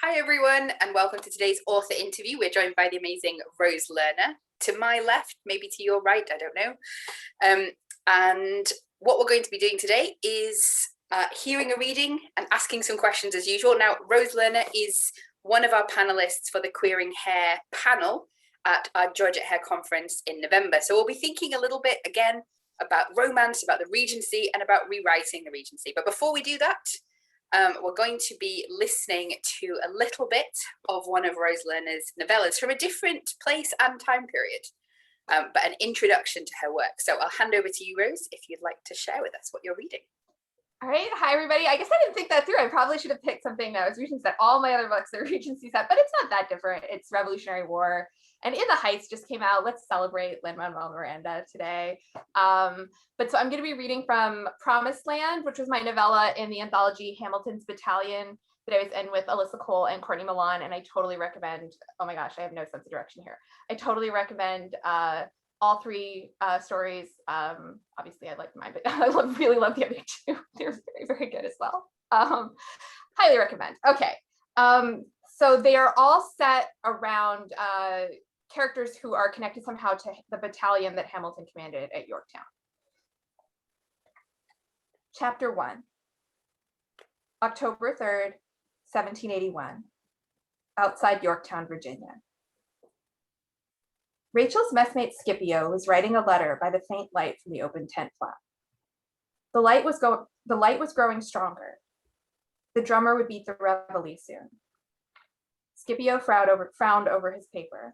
Hi everyone, and welcome to today's author interview. We're joined by the amazing Rose Lerner. To my left, maybe to your right, I don't know. And what we're going to be doing today is hearing a reading and asking some questions as usual. Now, Rose Lerner is one of our panelists for the Queering Hair panel at our Georgette Hair conference in November. So we'll be thinking a little bit again about romance, about the Regency, and about rewriting the Regency. But before we do that, we're going to be listening to a little bit of one of Rose Lerner's novellas from a different place and time period, but an introduction to her work. So I'll hand over to you, Rose, if you'd like to share with us what you're reading. All right. Hi, everybody. I guess I didn't think that through. I probably should have picked something that was Regency set. All my other books are Regency set, but it's not that different. It's Revolutionary War. And In the Heights just came out. Let's celebrate Lin-Manuel Miranda today. But so I'm going to be reading from Promised Land, which was my novella in the anthology Hamilton's Battalion that I was in with Alyssa Cole and Courtney Milan. And I totally recommend, oh my gosh, I have no sense of direction here. I totally recommend all three stories. Obviously I liked mine, but I really love the other two. They're very, very good as well. Highly recommend. Okay. So they are all set around characters who are connected somehow to the battalion that Hamilton commanded at Yorktown. Chapter 1. October 3rd, 1781. Outside Yorktown, Virginia. Rachel's messmate Scipio was writing a letter by the faint light from the open tent flap. The light was growing stronger. The drummer would beat the reveille soon. Scipio frowned over his paper.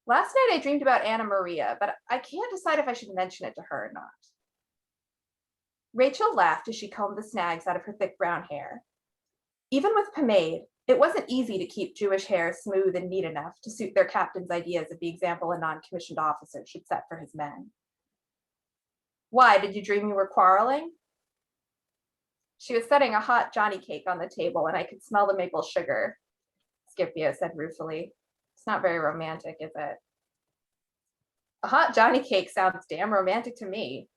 Last night I dreamed about Anna Maria, but I can't decide if I should mention it to her or not. Rachel laughed as she combed the snags out of her thick brown hair. Even with pomade, it wasn't easy to keep Jewish hair smooth and neat enough to suit their captain's ideas of the example a non-commissioned officer should set for his men. Why, did you dream you were quarreling? She was setting a hot Johnny cake on the table and I could smell the maple sugar, Scipio said ruefully. It's not very romantic, is it? A hot Johnny cake sounds damn romantic to me.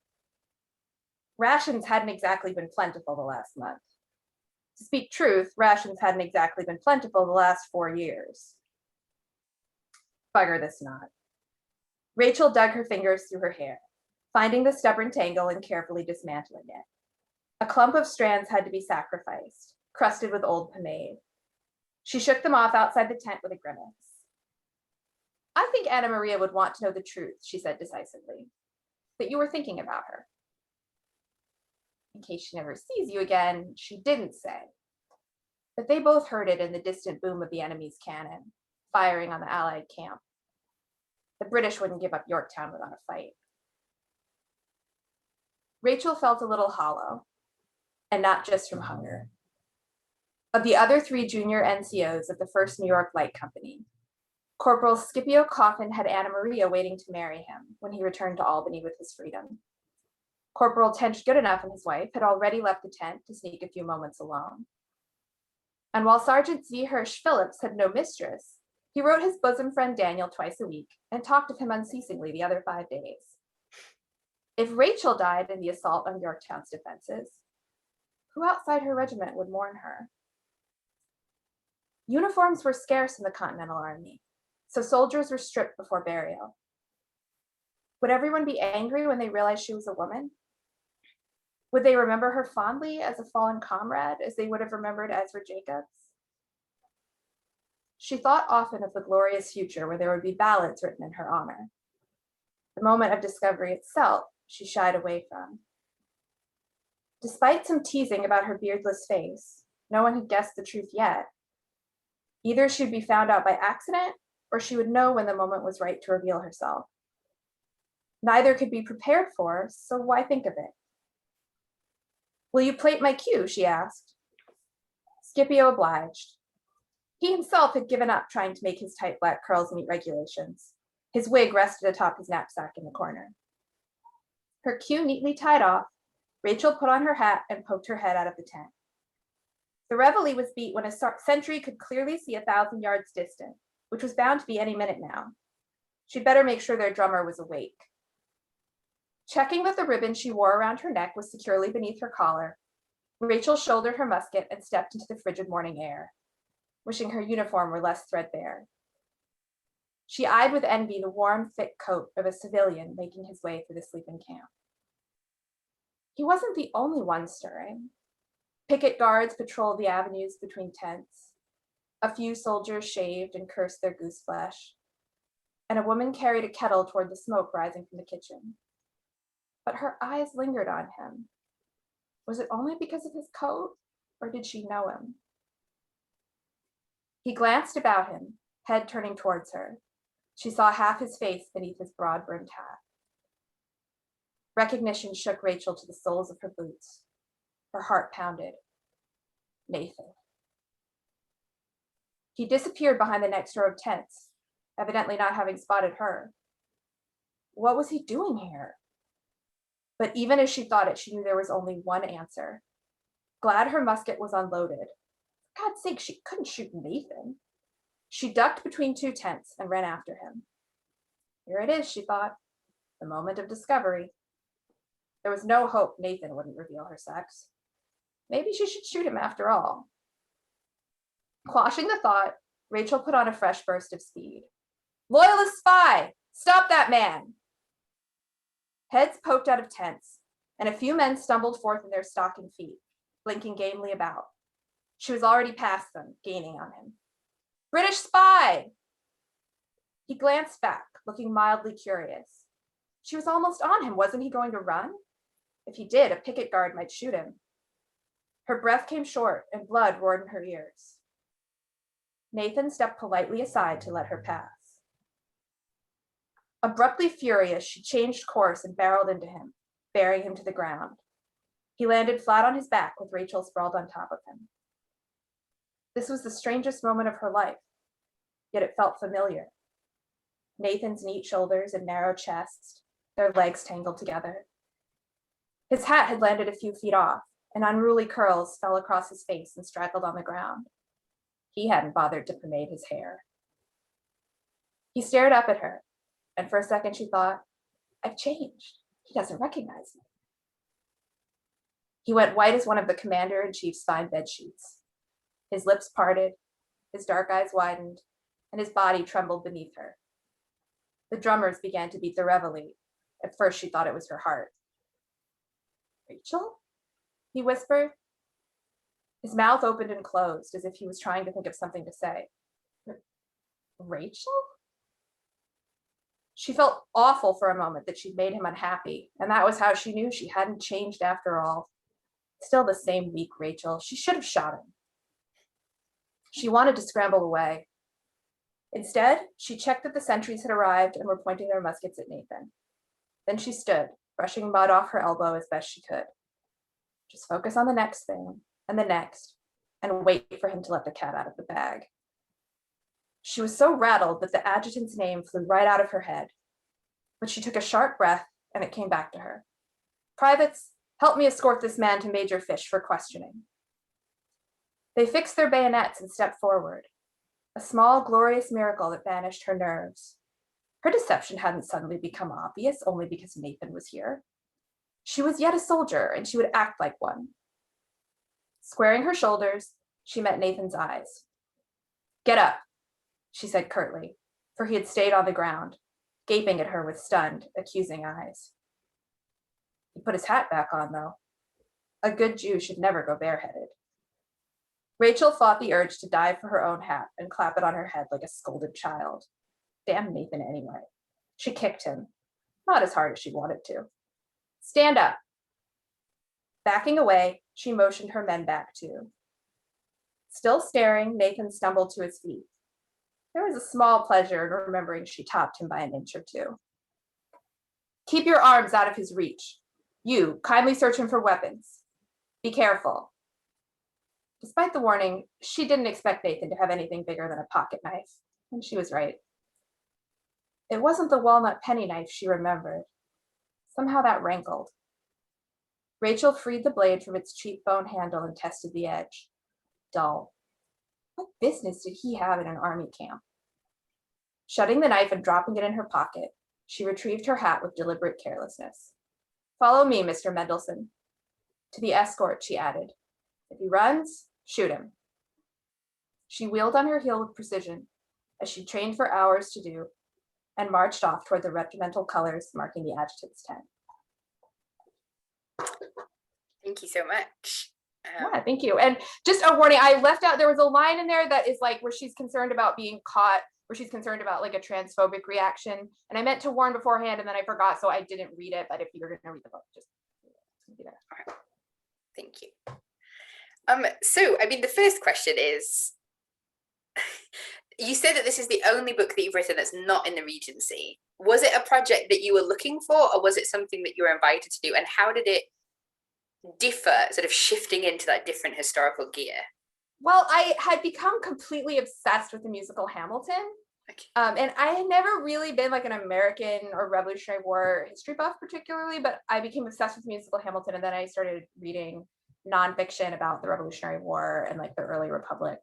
Rations hadn't exactly been plentiful the last month. To speak truth, rations hadn't exactly been plentiful the last 4 years. Bugger this knot. Rachel dug her fingers through her hair, finding the stubborn tangle and carefully dismantling it. A clump of strands had to be sacrificed, crusted with old pomade. She shook them off outside the tent with a grimace. I think Anna Maria would want to know the truth, she said decisively, that you were thinking about her. In case she never sees you again, she didn't say. But they both heard it in the distant boom of the enemy's cannon, firing on the Allied camp. The British wouldn't give up Yorktown without a fight. Rachel felt a little hollow, and not just from hunger. Of the other 3 junior NCOs of the 1st New York Light Company, Corporal Scipio Coffin had Anna Maria waiting to marry him when he returned to Albany with his freedom. Corporal Tench Goodenough and his wife had already left the tent to sneak a few moments alone. And while Sergeant Z. Hirsch Phillips had no mistress, he wrote his bosom friend Daniel twice a week and talked of him unceasingly the other 5 days. If Rachel died in the assault on Yorktown's defenses, who outside her regiment would mourn her? Uniforms were scarce in the Continental Army, so soldiers were stripped before burial. Would everyone be angry when they realized she was a woman? Would they remember her fondly as a fallen comrade, as they would have remembered Ezra Jacobs? She thought often of the glorious future where there would be ballads written in her honor. The moment of discovery itself, she shied away from. Despite some teasing about her beardless face, no one had guessed the truth yet. Either she'd be found out by accident, or she would know when the moment was right to reveal herself. Neither could be prepared for, so why think of it? Will you plate my cue? She asked. Scipio obliged. He himself had given up trying to make his tight black curls meet regulations. His wig rested atop his knapsack in the corner. Her cue neatly tied off, Rachel put on her hat and poked her head out of the tent. The reveille was beat when a sentry could clearly see 1,000 yards distant, which was bound to be any minute now. She'd better make sure their drummer was awake. Checking that the ribbon she wore around her neck was securely beneath her collar, Rachel shouldered her musket and stepped into the frigid morning air, wishing her uniform were less threadbare. She eyed with envy the warm, thick coat of a civilian making his way through the sleeping camp. He wasn't the only one stirring. Picket guards patrolled the avenues between tents. A few soldiers shaved and cursed their goose flesh, and a woman carried a kettle toward the smoke rising from the kitchen. But her eyes lingered on him. Was it only because of his coat, or did she know him? He glanced about him, head turning towards her. She saw half his face beneath his broad-brimmed hat. Recognition shook Rachel to the soles of her boots. Her heart pounded. Nathan. He disappeared behind the next row of tents, evidently not having spotted her. What was he doing here? But even as she thought it, she knew there was only one answer. Glad her musket was unloaded. For God's sake, she couldn't shoot Nathan. She ducked between two tents and ran after him. Here it is, she thought, the moment of discovery. There was no hope Nathan wouldn't reveal her sex. Maybe she should shoot him after all. Quashing the thought, Rachel put on a fresh burst of speed. Loyalist spy! Stop that man! Heads poked out of tents, and a few men stumbled forth in their stocking feet, blinking gamely about. She was already past them, gaining on him. British spy! He glanced back, looking mildly curious. She was almost on him. Wasn't he going to run? If he did, a picket guard might shoot him. Her breath came short, and blood roared in her ears. Nathan stepped politely aside to let her pass. Abruptly furious, she changed course and barreled into him, bearing him to the ground. He landed flat on his back with Rachel sprawled on top of him. This was the strangest moment of her life, yet it felt familiar. Nathan's neat shoulders and narrow chest, their legs tangled together. His hat had landed a few feet off, and unruly curls fell across his face and straggled on the ground. He hadn't bothered to pomade his hair. He stared up at her, and for a second she thought, I've changed. He doesn't recognize me. He went white as one of the commander-in-chief's fine bedsheets. His lips parted, his dark eyes widened, and his body trembled beneath her. The drummers began to beat the reveille. At first she thought it was her heart. Rachel? He whispered. His mouth opened and closed as if he was trying to think of something to say. Rachel? She felt awful for a moment that she'd made him unhappy, and that was how she knew she hadn't changed after all. Still the same weak Rachel. She should have shot him. She wanted to scramble away. Instead, she checked that the sentries had arrived and were pointing their muskets at Nathan. Then she stood, brushing mud off her elbow as best she could. Just focus on the next thing, and the next, and wait for him to let the cat out of the bag. She was so rattled that the adjutant's name flew right out of her head. But she took a sharp breath, and it came back to her. Privates, help me escort this man to Major Fish for questioning. They fixed their bayonets and stepped forward. A small, glorious miracle that banished her nerves. Her deception hadn't suddenly become obvious only because Nathan was here. She was yet a soldier, and she would act like one. Squaring her shoulders, she met Nathan's eyes. Get up, she said curtly, for he had stayed on the ground, gaping at her with stunned, accusing eyes. He put his hat back on, though. A good Jew should never go bareheaded. Rachel fought the urge to dive for her own hat and clap it on her head like a scolded child. Damn Nathan anyway. She kicked him, not as hard as she wanted to. Stand up. Backing away, she motioned her men back too. Still staring, Nathan stumbled to his feet. There was a small pleasure in remembering she topped him by an inch or two. Keep your arms out of his reach. You, kindly search him for weapons. Be careful. Despite the warning, she didn't expect Nathan to have anything bigger than a pocket knife, and she was right. It wasn't the walnut penny knife she remembered. Somehow that rankled. Rachel freed the blade from its cheap bone handle and tested the edge. Dull. What business did he have in an army camp? Shutting the knife and dropping it in her pocket, she retrieved her hat with deliberate carelessness. Follow me, Mr. Mendelsohn. To the escort, she added, If he runs, shoot him. She wheeled on her heel with precision, as she trained for hours to do, and marched off toward the regimental colors marking the adjutant's tent. Thank you so much. Yeah, thank you. And just a warning, I left out, there was a line in there that is like where she's concerned about being caught, where she's concerned about like a transphobic reaction. And I meant to warn beforehand and then I forgot, so I didn't read it. But if you're going to read the book, just be there. All right. Thank you. So, I mean, the first question is, you said that this is the only book that you've written that's not in the Regency. Was it a project that you were looking for, or was it something that you were invited to do? And how did it differ, sort of shifting into that different historical gear? Well, I had become completely obsessed with the musical Hamilton. Okay. And I had never really been like an American or Revolutionary War history buff particularly, but I became obsessed with musical Hamilton. And then I started reading nonfiction about the Revolutionary War and like the early Republic,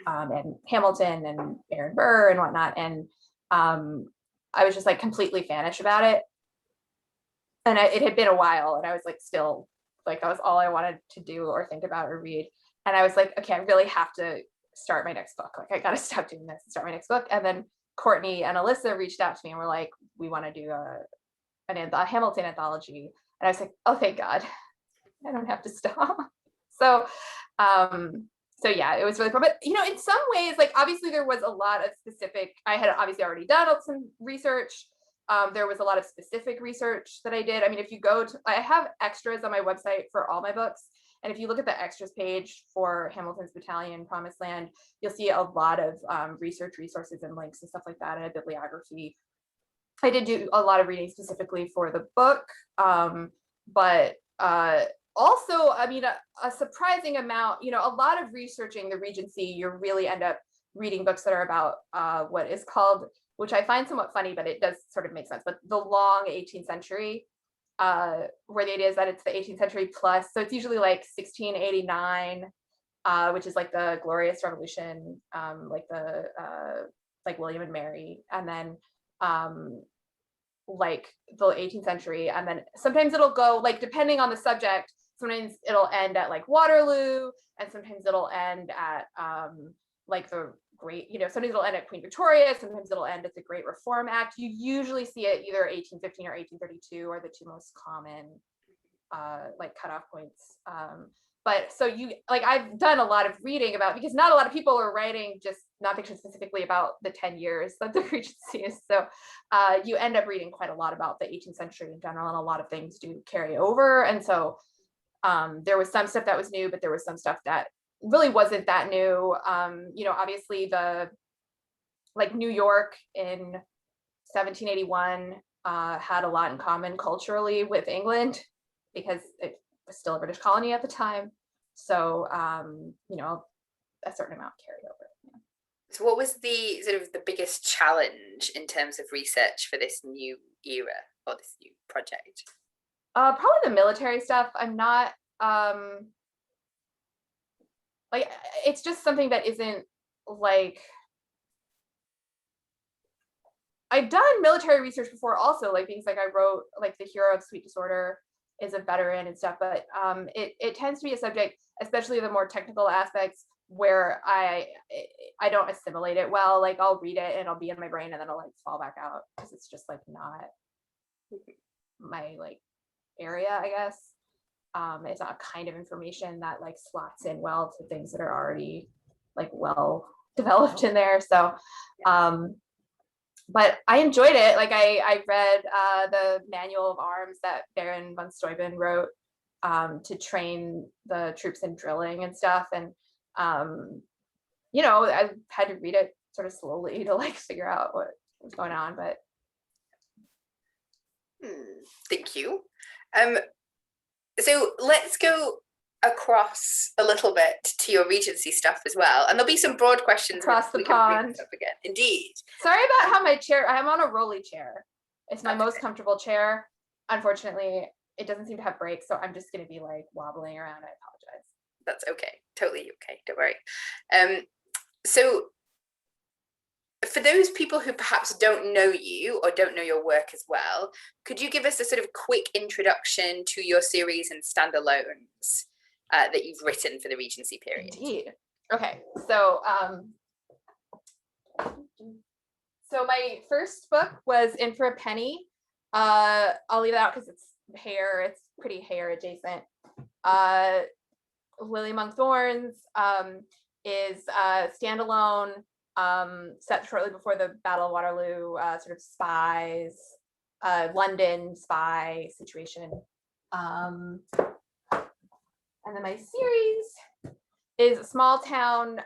and Hamilton and Eyre and Burr and whatnot. And I was just like completely fanish about it. And it had been a while and I was like still like that was all I wanted to do or think about or read. And I was like, okay, I really have to start my next book. Like I got to stop doing this and start my next book. And then Courtney and Alyssa reached out to me and were like, we want to do a Hamilton anthology. And I was like, oh, thank God, I don't have to stop. So yeah, it was really fun. But you know, in some ways, like obviously there was a lot of specific, I had obviously already done some research. There was a lot of specific research that I did. I mean, if you go to, I have extras on my website for all my books. And if you look at the extras page for Hamilton's Battalion, Promised Land, you'll see a lot of research resources and links and stuff like that, and a bibliography. I did do a lot of reading specifically for the book, but also, I mean, a surprising amount, you know, a lot of researching the Regency, you really end up reading books that are about what is called, which I find somewhat funny, but it does sort of make sense, but the long 18th century, where the idea is that it's the 18th century plus, so it's usually like 1689, which is like the Glorious Revolution, like William and Mary, and then like the 18th century, and then sometimes it'll go like depending on the subject. Sometimes it'll end at like Waterloo, and sometimes it'll end at like the great, you know, sometimes it'll end at Queen Victoria, sometimes it'll end at the Great Reform Act. You usually see it either 1815 or 1832 are the two most common like cutoff points. But so you like I've done a lot of reading about, because not a lot of people are writing just nonfiction specifically about the 10 years that the Regency is. So you end up reading quite a lot about the 18th century in general, and a lot of things do carry over. And so there was some stuff that was new, but there was some stuff that really wasn't that new. You know, obviously the like New York in 1781 had a lot in common culturally with England because it was still a British colony at the time. So you know, a certain amount carried over. Yeah. So what was the sort of the biggest challenge in terms of research for this new era or this new project? Probably the military stuff. I'm not like, it's just something that isn't like, I've done military research before also, like things like I wrote like the hero of Sweet Disorder is a veteran and stuff, but it tends to be a subject, especially the more technical aspects, where I don't assimilate it well. Like I'll read it and it'll be in my brain and then I'll like fall back out because it's just like not my like area, I guess. It's not a kind of information that like slots in well to things that are already like well developed in there. So but I enjoyed it. Like I read the manual of arms that Baron von Steuben wrote to train the troops in drilling and stuff. And you know, I had to read it sort of slowly to like figure out what was going on. But thank you. So let's go across a little bit to your Regency stuff as well, and there'll be some broad questions across the pond again. Indeed. Sorry about how my chair, I'm on a rolly chair. It's my most okay. comfortable chair. Unfortunately, it doesn't seem to have brakes, so I'm just going to be like wobbling around. I apologize. That's okay. Totally okay. Don't worry. So for those people who perhaps don't know you or don't know your work as well, could you give us a sort of quick introduction to your series and standalones? that you've written for the Regency period. Indeed. Okay, so my first book was In for a Penny. I'll leave it out because it's hair. It's pretty hair adjacent. Lily Among Thorns is standalone, set shortly before the Battle of Waterloo, sort of spies, London spy situation. And then my series is a small town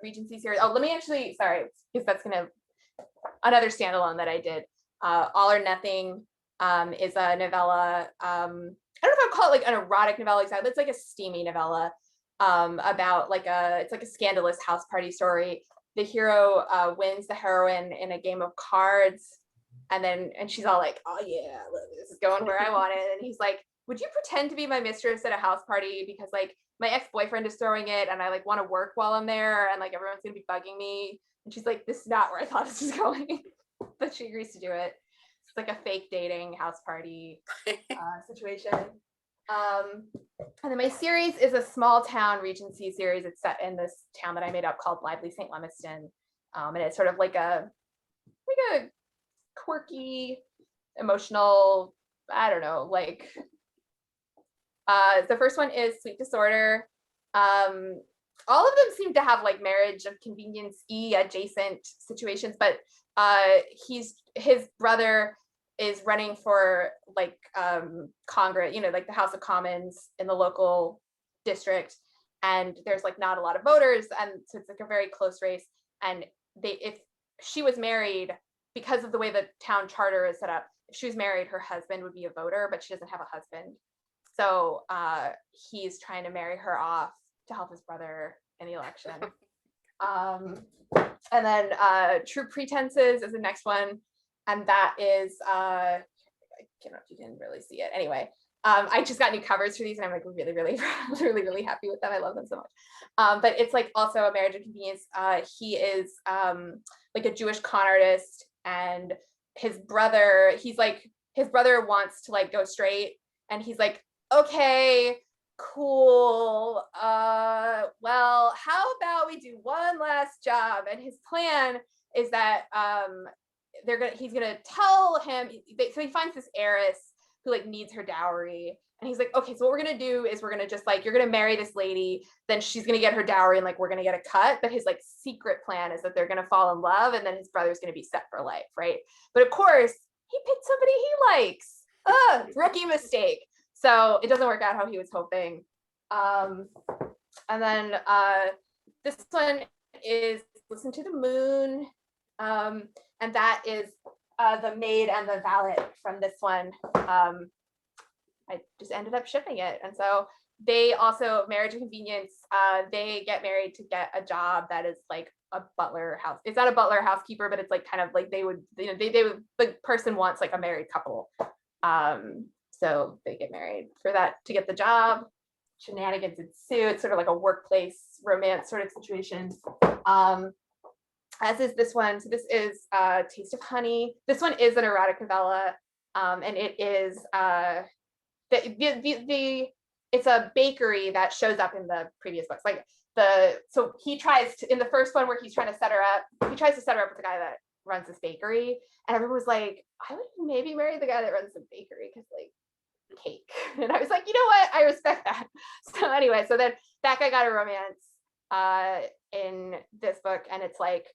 Regency series. Oh, let me actually, sorry, because that's another standalone that I did. All or Nothing is a novella. I don't know if I'd call it like an erotic novella exactly, but it's like a steamy novella about it's like a scandalous house party story. The hero wins the heroine in a game of cards, and she's all like, oh yeah, this is going where I want it. And he's like, would you pretend to be my mistress at a house party, because like my ex-boyfriend is throwing it and I like want to work while I'm there and like everyone's gonna be bugging me. And she's like, this is not where I thought this was going. But she agrees to do it. It's like a fake dating house party situation. And then my series is a small town Regency series. It's set in this town that I made up called Lively St. Lemiston. And it's sort of like a quirky, emotional, I don't know, like the first one is Sweet Disorder. All of them seem to have like marriage of convenience-y adjacent situations, but his brother is running for like Congress, like the House of Commons in the local district, and there's like not a lot of voters, and so it's like a very close race. And if she was married, because of the way the town charter is set up, if she was married, her husband would be a voter, but she doesn't have a husband. So he's trying to marry her off to help his brother in the election. And then True Pretenses is the next one. And that is, I don't know if you can really see it. Anyway, I just got new covers for these and I'm like really, really, really, really happy with them. I love them so much. But it's like also a marriage of convenience. He is like a Jewish con artist, and his brother wants to like go straight, and he's like, okay, cool. Well, how about we do one last job? And his plan is that he's gonna tell him. So he finds this heiress who like needs her dowry, and he's like, okay, so what we're gonna do is we're gonna just like, you're gonna marry this lady, then she's gonna get her dowry, and like we're gonna get a cut. But his like secret plan is that they're gonna fall in love, and then his brother's gonna be set for life, right? But of course, he picked somebody he likes. Rookie mistake. So it doesn't work out how he was hoping. And then this one is Listen to the Moon. And that is the maid and the valet from this one. I just ended up shipping it. And so they also, marriage of convenience, they get married to get a job that is like a butler house. It's not a butler housekeeper, but it's like kind of like they would, the person wants like a married couple. So they get married for that to get the job. Shenanigans ensue. It's sort of like a workplace romance sort of situation. As is this one. So this is Taste of Honey. This one is an erotic novella, and it is it's a bakery that shows up in the previous books. Like so he tries to, in the first one where he's trying to set her up, he tries to set her up with the guy that runs this bakery, and everyone was like, I would maybe marry the guy that runs the bakery because like cake. And I was like, you know what? I respect that. So anyway, so then that guy got a romance in this book, and it's like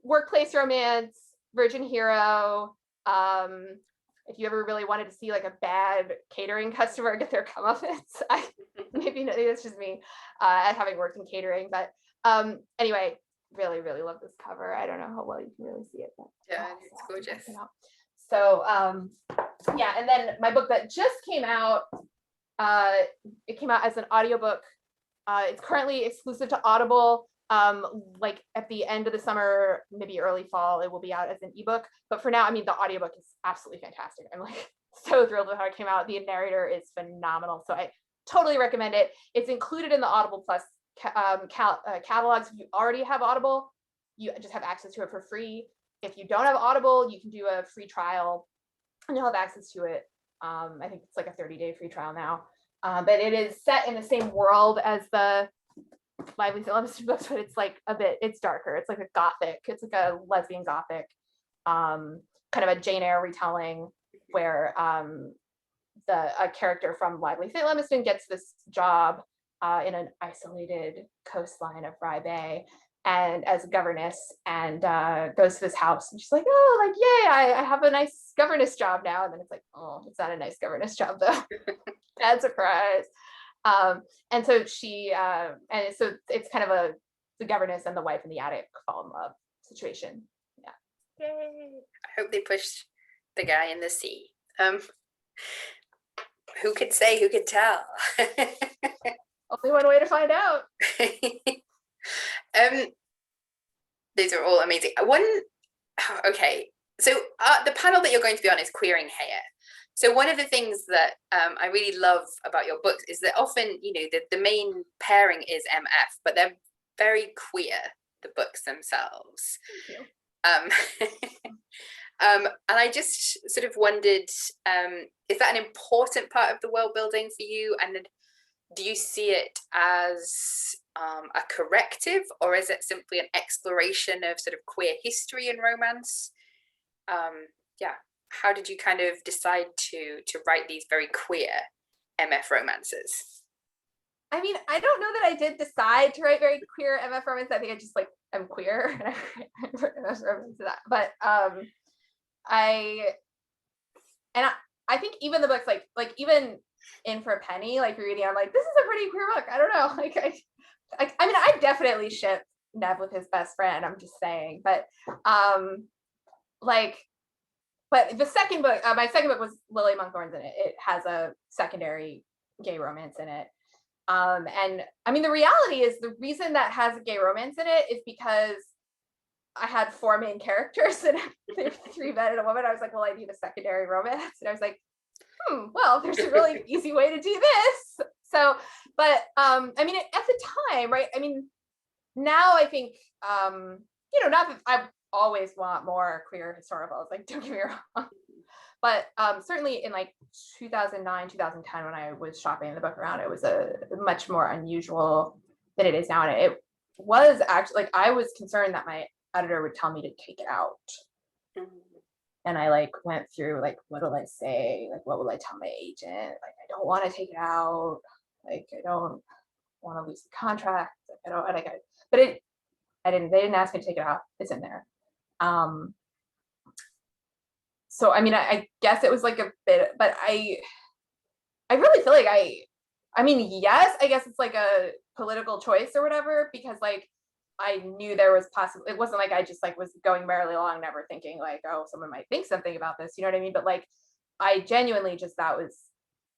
workplace romance, virgin hero. If you ever really wanted to see like a bad catering customer get their comeuppance, maybe it's just me having worked in catering, but anyway, really, really love this cover. I don't know how well you can really see it, but yeah, it's gorgeous. So yeah, and then my book that just came out, it came out as an audiobook. It's currently exclusive to Audible. Like at the end of the summer, maybe early fall, it will be out as an ebook. But for now, I mean, the audiobook is absolutely fantastic. I'm like so thrilled with how it came out. The narrator is phenomenal. So I totally recommend it. It's included in the Audible Plus catalogs. If you already have Audible, you just have access to it for free. If you don't have Audible, you can do a free trial and you'll have access to it. I think it's like a 30-day free trial now. But it is set in the same world as the Lively St. Leominster books, but it's like it's darker. It's like a gothic, it's like a lesbian gothic, kind of a Jane Eyre retelling where a character from Lively St. Leominster gets this job in an isolated coastline of Rye Bay and as a governess, and goes to this house, and she's like, oh, like, yay, I have a nice governess job now. And then it's like, oh, it's not a nice governess job though. Bad surprise. And so and so it's kind of the governess and the wife in the attic fall in love situation. Yeah. Yay. I hope they pushed the guy in the sea. Who could say, who could tell? Only one way to find out. These are all amazing. Okay, so the panel that you're going to be on is Queering Eyre. So one of the things that I really love about your books is that often, the main pairing is MF, but they're very queer, the books themselves. Thank you. And I just sort of wondered, is that an important part of the world building for you? And do you see it as a corrective, or is it simply an exploration of sort of queer history and romance? How did you kind of decide to write these very queer MF romances? I mean, I don't know that I did decide to write very queer MF romances. I think I just like I'm queer and I wrote MF romances to that. But I think even the books like even In for a Penny, like reading, I'm like, this is a pretty queer book. I don't know. I mean, I definitely ship Nev with his best friend. I'm just saying, but but the second book, my second book was Lily Among Thorns in it. It has a secondary gay romance in it. And I mean, the reality is the reason that has a gay romance in it is because I had 4 main characters and there's 3 men and a woman. I was like, well, I need a secondary romance. And I was like, well, there's a really easy way to do this. So, but I mean, at the time, right? I mean, now I think, not that I always want more queer historicals, like, don't get me wrong. But certainly in like 2009, 2010, when I was shopping the book around, it was a much more unusual than it is now. And it was actually like, I was concerned that my editor would tell me to take it out. And I like went through like, what will I say? Like, what will I tell my agent? Like, I don't want to take it out. Like, I don't want to lose the contract. Like, I don't, they didn't ask me to take it out. It's in there. So, I mean, I guess it was like a bit, but I really feel like I mean, yes, I guess it's like a political choice or whatever, because like, I knew there was it wasn't like I just like was going merrily along, never thinking like, oh, someone might think something about this, you know what I mean? But like, I genuinely just, that was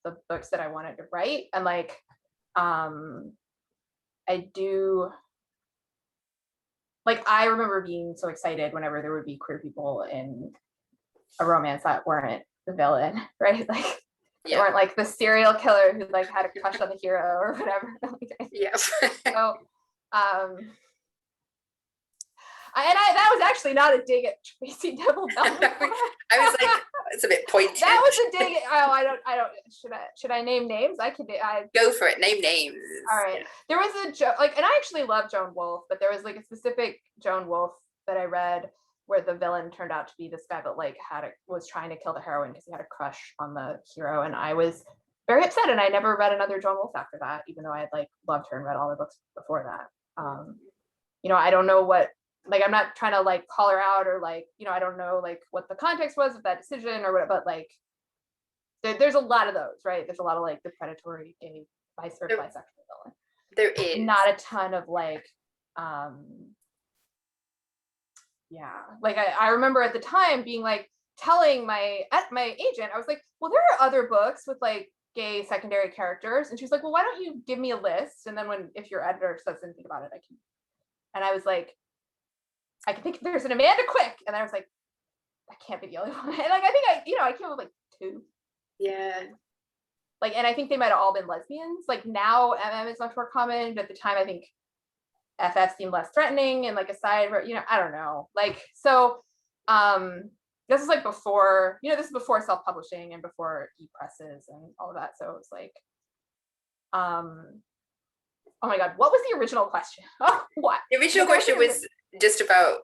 the books that I wanted to write. And like, I do, like, I remember being so excited whenever there would be queer people in a romance that weren't the villain, right? Like, they weren't like the serial killer who like had a crush on the hero or whatever. Yeah. So, that was actually not a dig at Tracy Devil Bell. I was like, it's a bit pointed. That was a dig at, I don't, should I name names? Go for it, name names. All right. Yeah. There was and I actually love Joan Wolfe, but there was like a specific Joan Wolfe that I read where the villain turned out to be this guy that like was trying to kill the heroine because he had a crush on the hero. And I was very upset, and I never read another Joan Wolfe after that, even though I had like loved her and read all her books before that. I don't know what, like, I'm not trying to like call her out or like, I don't know like what the context was of that decision or what, but like there's a lot of those, right? There's a lot of like the predatory gay bisexual villain. There is not a ton of like like I remember at the time being like telling my agent, I was like, well, there are other books with like gay secondary characters, and she's like, well, why don't you give me a list, and then if your editor says anything about it, I can. And I was like, I can think there's an Amanda Quick, and I was like, that can't be the only one. And like, I think I came up with like 2. Yeah. Like, and I think they might have all been lesbians. Like now MM is much more common, but at the time I think FF seemed less threatening, and like aside, I don't know. Like, so this is like before, this is before self-publishing and before e-presses and all of that. So it was like, Oh my God, what was the original question? Oh, what? The original question was just about,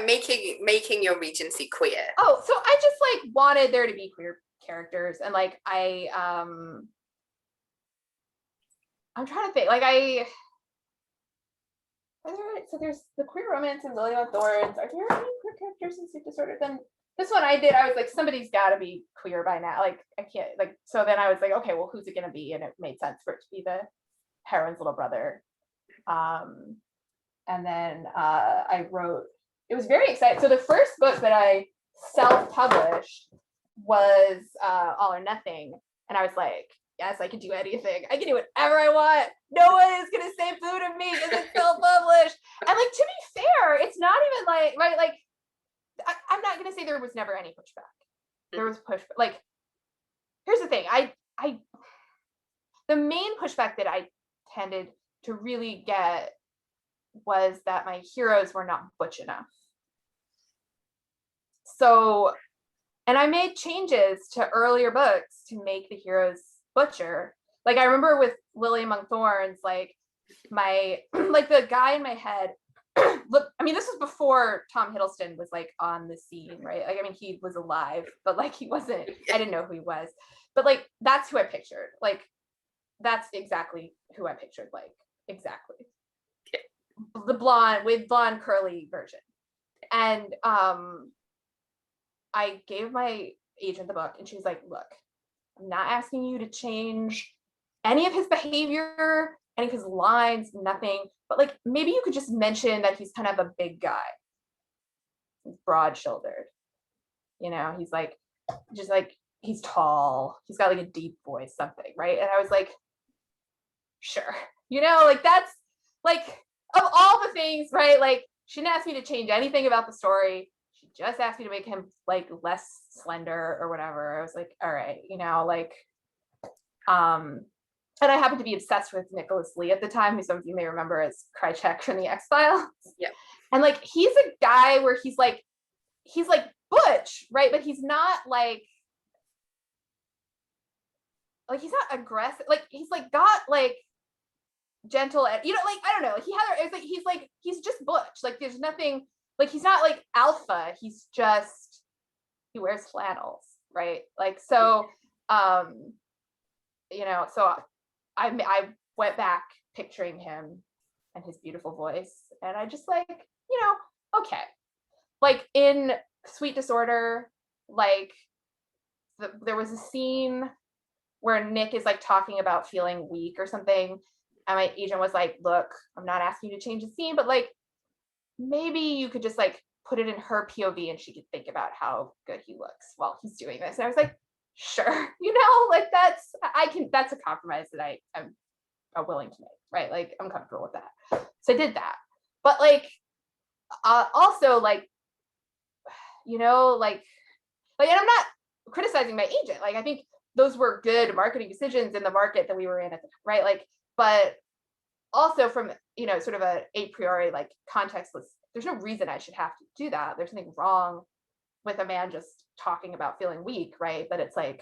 making your Regency queer. Oh, so I just like wanted there to be queer characters, and like I'm trying to think, like so there's the queer romance in Lily of Thorns. Are there any queer characters in Sleep Disorder? Then this one I was like, somebody's got to be queer by now. Like I can't, like, so then I was like, okay, well, who's it gonna be? And it made sense for it to be the heroine's little brother. And then I wrote, it was very exciting. So the first book that I self-published was All or Nothing. And I was like, yes, I can do anything. I can do whatever I want. No one is gonna say boo to me because it's self-published. And like, to be fair, it's not even like, right, like, I'm not gonna say there was never any pushback. There was pushback. Like, here's the thing. The main pushback that I tended to really get was that my heroes were not butch enough. So, and I made changes to earlier books to make the heroes butcher. Like I remember with Lily Among Thorns, like my, like the guy in my head, look, I mean, this was before Tom Hiddleston was like on the scene, right? Like, I mean, he was alive, but like he wasn't, I didn't know who he was, but like, that's who I pictured. Like, that's exactly who I pictured, like, exactly. The blonde curly version. And I gave my agent the book and she was like, look, I'm not asking you to change any of his behavior, any of his lines, nothing, but like maybe you could just mention that he's kind of a big guy. He's broad-shouldered. You know, he's like, just like, he's tall, he's got like a deep voice, something, right? And I was like, sure. You know, like that's like, of all the things, right? Like she didn't ask me to change anything about the story. She just asked me to make him like less slender or whatever. I was like, all right, you know, like, and I happened to be obsessed with Nicholas Lee at the time, who some of you may remember as Krychek from the X-Files. Yeah. And like, he's a guy where he's like butch, right? But he's not like he's not aggressive. Like he's like got like gentle, you know, like I don't know, he's just butch. Like there's nothing, like he's not like alpha, he's just, he wears flannels, right? Like so you know, so I went back picturing him and his beautiful voice, and I just like, you know, okay, like in Sweet Disorder, like there was a scene where Nick is like talking about feeling weak or something. And my agent was like, look, I'm not asking you to change the scene, but like, maybe you could just like put it in her POV and she could think about how good he looks while he's doing this. And I was like, sure, you know, like that's a compromise that I'm willing to make, right? Like I'm comfortable with that. So I did that. But like, also like, you know, like, and I'm not criticizing my agent. Like, I think those were good marketing decisions in the market that we were in at the time, right? Like, but also from, you know, sort of a priori, like contextless, there's no reason I should have to do that. There's nothing wrong with a man just talking about feeling weak, right? But it's like,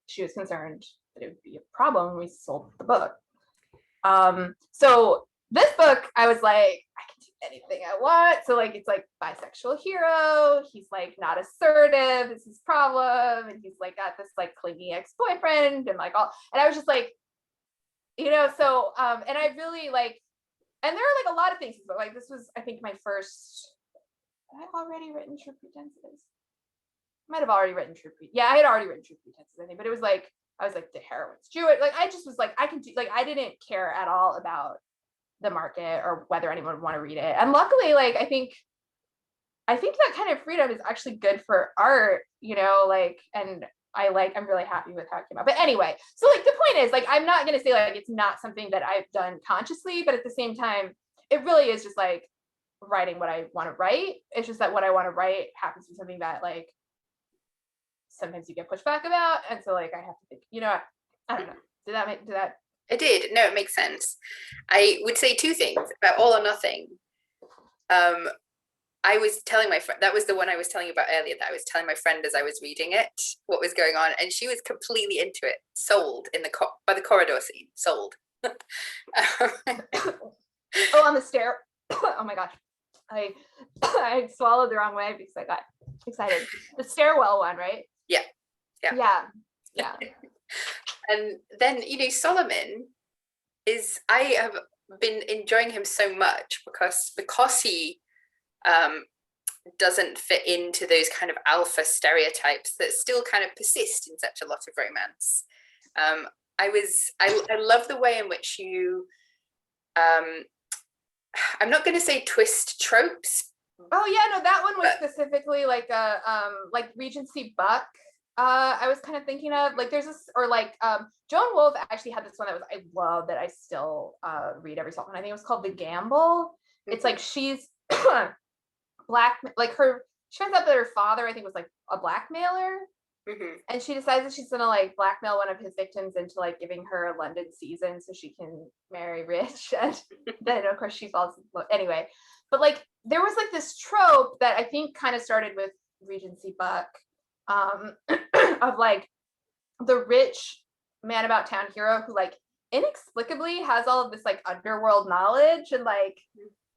she was concerned that it would be a problem when we sold the book. So this book, I was like, I can do anything I want. So like, it's like bisexual hero. He's like not assertive. It's his problem. And he's like got this like clingy ex-boyfriend and like all, and I was just like, you know, so, and I really like, and there are like a lot of things, but like, this was, I think my first, had I already written True Pretenses? I might have already written True Pretenses. Yeah, I had already written True Pretenses, I think, but it was like, I was like, the heroine's Jewish. Like, I just was like, I can do, like, I didn't care at all about the market or whether anyone would want to read it. And luckily, like, I think that kind of freedom is actually good for art, you know, like, and I'm really happy with how it came out. But anyway, so like the point is, like, I'm not going to say like it's not something that I've done consciously, but at the same time, it really is just like writing what I want to write. It's just that what I want to write happens to be something that like sometimes you get pushback about, and so like I have to think, you know, I don't know. Did that? It did. No, it makes sense. I would say two things about All or Nothing. I was telling my friend, that was the one I was telling you about earlier, that I was telling my friend as I was reading it what was going on, and she was completely into it, sold in the by the corridor scene, sold. Oh, on the stair. Oh my gosh, I swallowed the wrong way because I got excited. The stairwell one, right? Yeah. And then, you know, Solomon is, I have been enjoying him so much because he doesn't fit into those kind of alpha stereotypes that still kind of persist in such a lot of romance. I love the way in which you, I'm not going to say twist tropes. Oh yeah, no, that one was specifically like a like Regency Buck. I was kind of thinking of, like, there's this, or like Joan Wolfe actually had this one that was, I love, that I still read every so often. I think it was called The Gamble. Mm-hmm. It's like she's black, like she finds out that her father, I think, was like a blackmailer. Mm-hmm. And she decides that she's gonna like blackmail one of his victims into like giving her a London season so she can marry rich. And then of course she falls anyway. But like there was like this trope that I think kind of started with Regency Buck, of like the rich man about town hero who like inexplicably has all of this like underworld knowledge, and like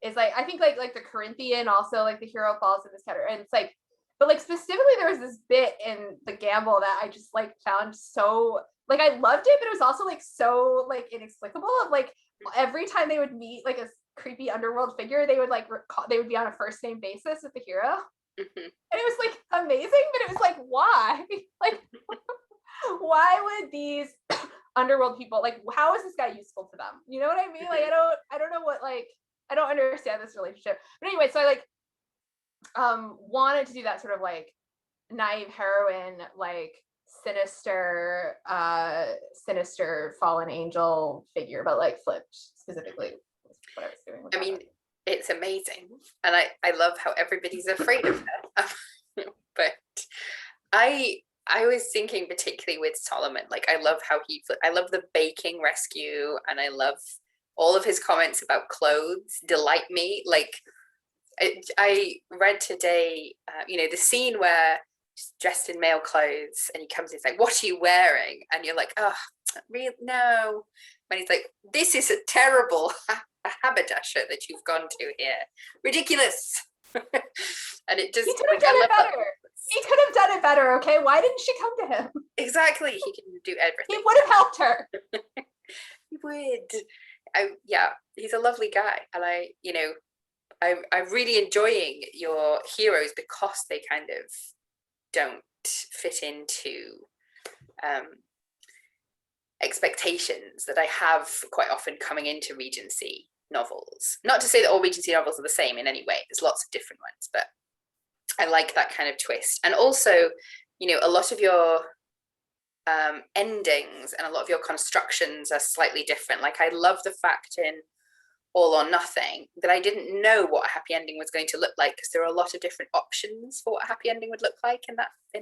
is like, I think like the Corinthian also, like the hero falls in this category, and it's like, but like specifically there was this bit in The Gamble that I just like found so, like, I loved it, but it was also like so like inexplicable, of like every time they would meet like a creepy underworld figure, they would like they would be on a first name basis with the hero. Mm-hmm. And it was like amazing, but it was like, why? Like, why would these underworld people, like, how is this guy useful to them? You know what I mean? Like, I don't know what, like, I don't understand this relationship. But anyway, so I like wanted to do that sort of like naive heroine, like sinister fallen angel figure, but like flipped specifically was what I was doing with I mean, it's amazing, and I love how everybody's afraid of her. But I was thinking particularly with Solomon, like I love the baking rescue, and I love all of his comments about clothes delight me. Like I read today, you know, the scene where he's dressed in male clothes and he comes in, he's like, "What are you wearing?" And you're like, "Oh, really? No." And he's like, "This is a terrible haberdasher that you've gone to here. Ridiculous." And it just, he could have done it better. He could have done it better. Okay, why didn't she come to him? Exactly, he can do everything. He would have helped her. He would. Yeah, he's a lovely guy, and I'm really enjoying your heroes because they kind of don't fit into expectations that I have quite often coming into Regency novels. Not to say that all Regency novels are the same in any way. There's lots of different ones, but I like that kind of twist. And also, you know, a lot of your endings and a lot of your constructions are slightly different. Like I love the fact in All or Nothing that I didn't know what a happy ending was going to look like, because there are a lot of different options for what a happy ending would look like in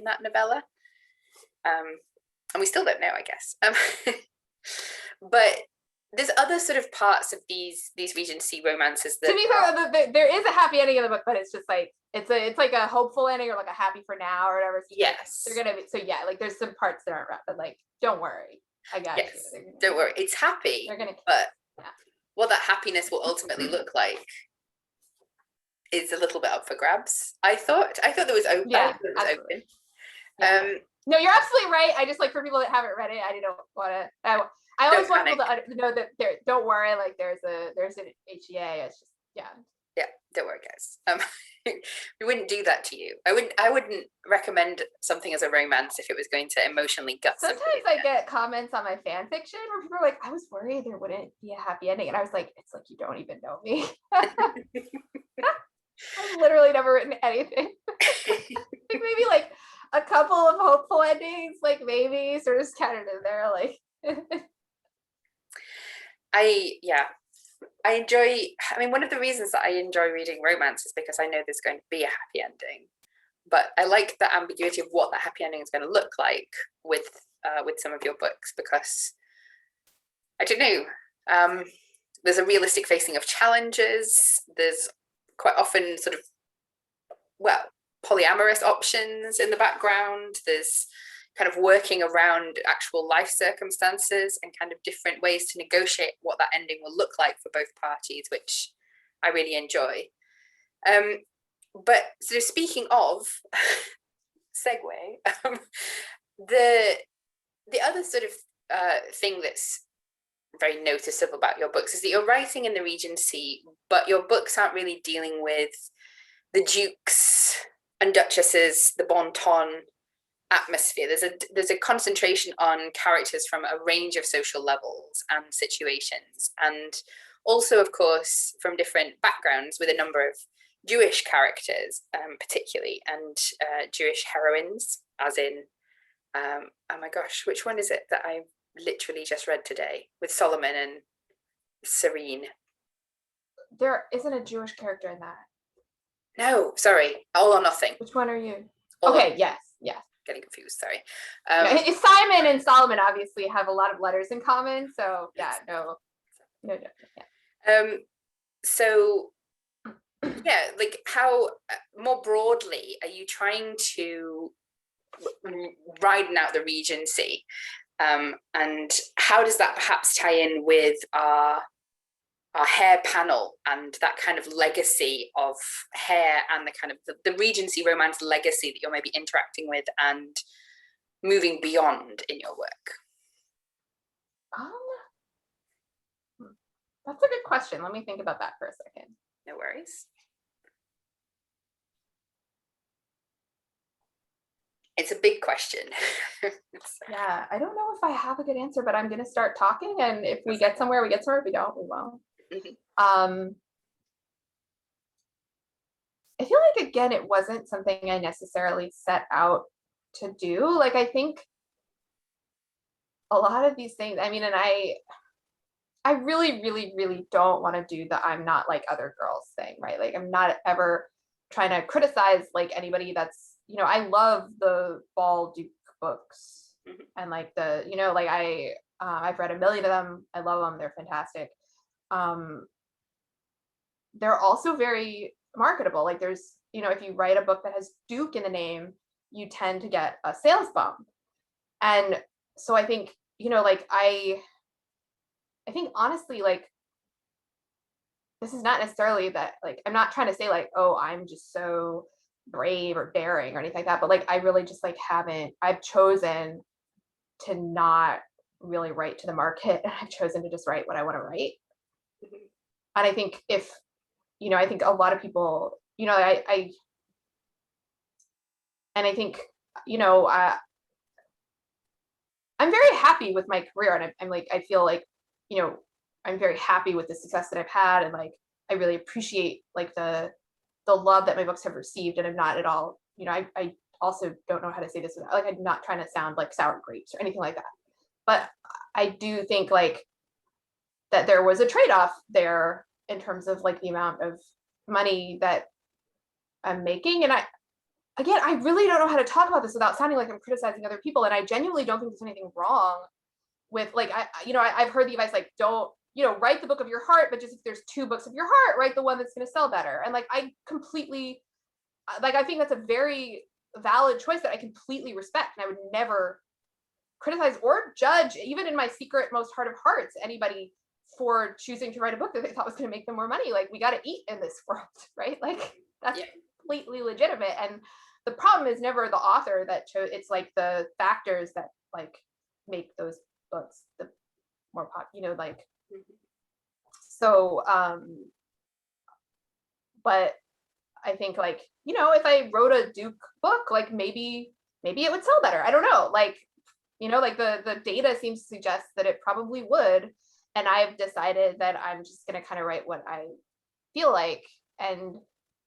that novella. And we still don't know, I guess. But there's other sort of parts of these Regency romances that, to be fair, there is a happy ending in the book, but it's just like it's like a hopeful ending, or like a happy for now or whatever. So yes, they're gonna be, so yeah, like there's some parts that aren't right, but like don't worry, I got you. Don't worry, it's happy. But yeah, what that happiness will ultimately look like is a little bit up for grabs. I thought there was open. Yeah, open. Yeah. No, you're absolutely right. I just, like, for people that haven't read it, I didn't want to. I always want people to know that don't worry, like there's an HEA. It's just yeah. Don't worry, guys. We wouldn't do that to you. I wouldn't recommend something as a romance if it was going to emotionally gut. Sometimes I get comments on my fan fiction where people are like, "I was worried there wouldn't be a happy ending," and I was like, "It's like you don't even know me." I've literally never written anything. Maybe like a couple of hopeful endings, like maybe sort of scattered in there, like. I enjoy, I mean, one of the reasons that I enjoy reading romance is because I know there's going to be a happy ending, but I like the ambiguity of what that happy ending is going to look like with some of your books, because I don't know, there's a realistic facing of challenges. There's quite often sort of well, polyamorous options in the background. There's kind of working around actual life circumstances and kind of different ways to negotiate what that ending will look like for both parties, which I really enjoy. But so speaking of segue, the other sort of thing that's very noticeable about your books is that you're writing in the Regency, but your books aren't really dealing with the dukes and duchesses, the bon ton atmosphere. There's a concentration on characters from a range of social levels and situations, and also, of course, from different backgrounds, with a number of Jewish characters, particularly, and Jewish heroines, as in, oh my gosh, which one is it that I literally just read today with Solomon and Serene? There isn't a Jewish character in that. No, sorry, All or Nothing. Which one are you? All okay, yes. Getting confused, sorry. Simon and Solomon obviously have a lot of letters in common, so yeah, no. Yeah. So yeah, like how more broadly are you trying to widen out the Regency, and how does that perhaps tie in with our hair panel and that kind of legacy of hair and the kind of the Regency romance legacy that you're maybe interacting with and moving beyond in your work? That's a good question. Let me think about that for a second. No worries. It's a big question. Yeah, I don't know if I have a good answer, but I'm going to start talking, and if we get somewhere, we get somewhere. If we don't, we won't. Mm-hmm. I feel like, again, it wasn't something I necessarily set out to do. Like, I think a lot of these things, I mean, and I really, really, really don't want to do the I'm not like other girls thing, right? Like, I'm not ever trying to criticize like anybody that's, I love the Ball Duke books, and like like I've read a million of them. I love them. They're fantastic. They're also very marketable. Like, there's, if you write a book that has Duke in the name, you tend to get a sales bump. And so I think, like I think honestly, like, this is not necessarily that, like, I'm not trying to say like, oh, I'm just so brave or daring or anything like that, but like I really just like I've chosen to not really write to the market, and I've chosen to just write what I want to write. And I think if I think a lot of people, I think I'm very happy with my career, and I'm like, I feel like I'm very happy with the success that I've had, and like I really appreciate like the love that my books have received, and I'm not at all, I also don't know how to say this without, like, I'm not trying to sound like sour grapes or anything like that, but I do think like that there was a trade-off there in terms of like the amount of money that I'm making. And I really don't know how to talk about this without sounding like I'm criticizing other people, and I genuinely don't think there's anything wrong with like I've heard the advice like, don't write the book of your heart, but just if there's two books of your heart, write the one that's going to sell better. And like I completely, like, I think that's a very valid choice that I completely respect, and I would never criticize or judge, even in my secret most heart of hearts, anybody for choosing to write a book that they thought was going to make them more money. Like, we got to eat in this world, right? Like, that's completely legitimate. And the problem is never the author that chose, it's like the factors that like make those books the more popular, like, so but I think like, if I wrote a Duke book, like maybe it would sell better. I don't know. Like, like the data seems to suggest that it probably would. And I've decided that I'm just going to kind of write what I feel like, and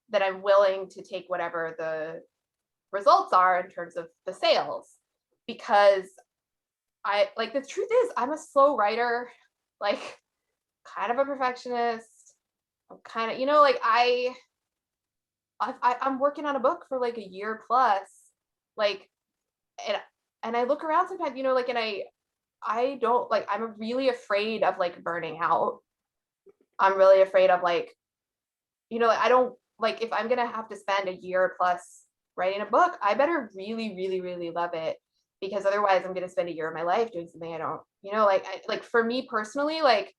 that I'm willing to take whatever the results are in terms of the sales, because I like, the truth is I'm a slow writer, like kind of a perfectionist. I'm kind of, like I'm working on a book for like a year plus, like, and I look around sometimes, like, and I don't like, I'm really afraid of like burning out. I'm really afraid of like, like, I don't like if I'm gonna have to spend a year plus writing a book, I better really, really, really love it, because otherwise I'm gonna spend a year of my life doing something I don't, like for me personally, like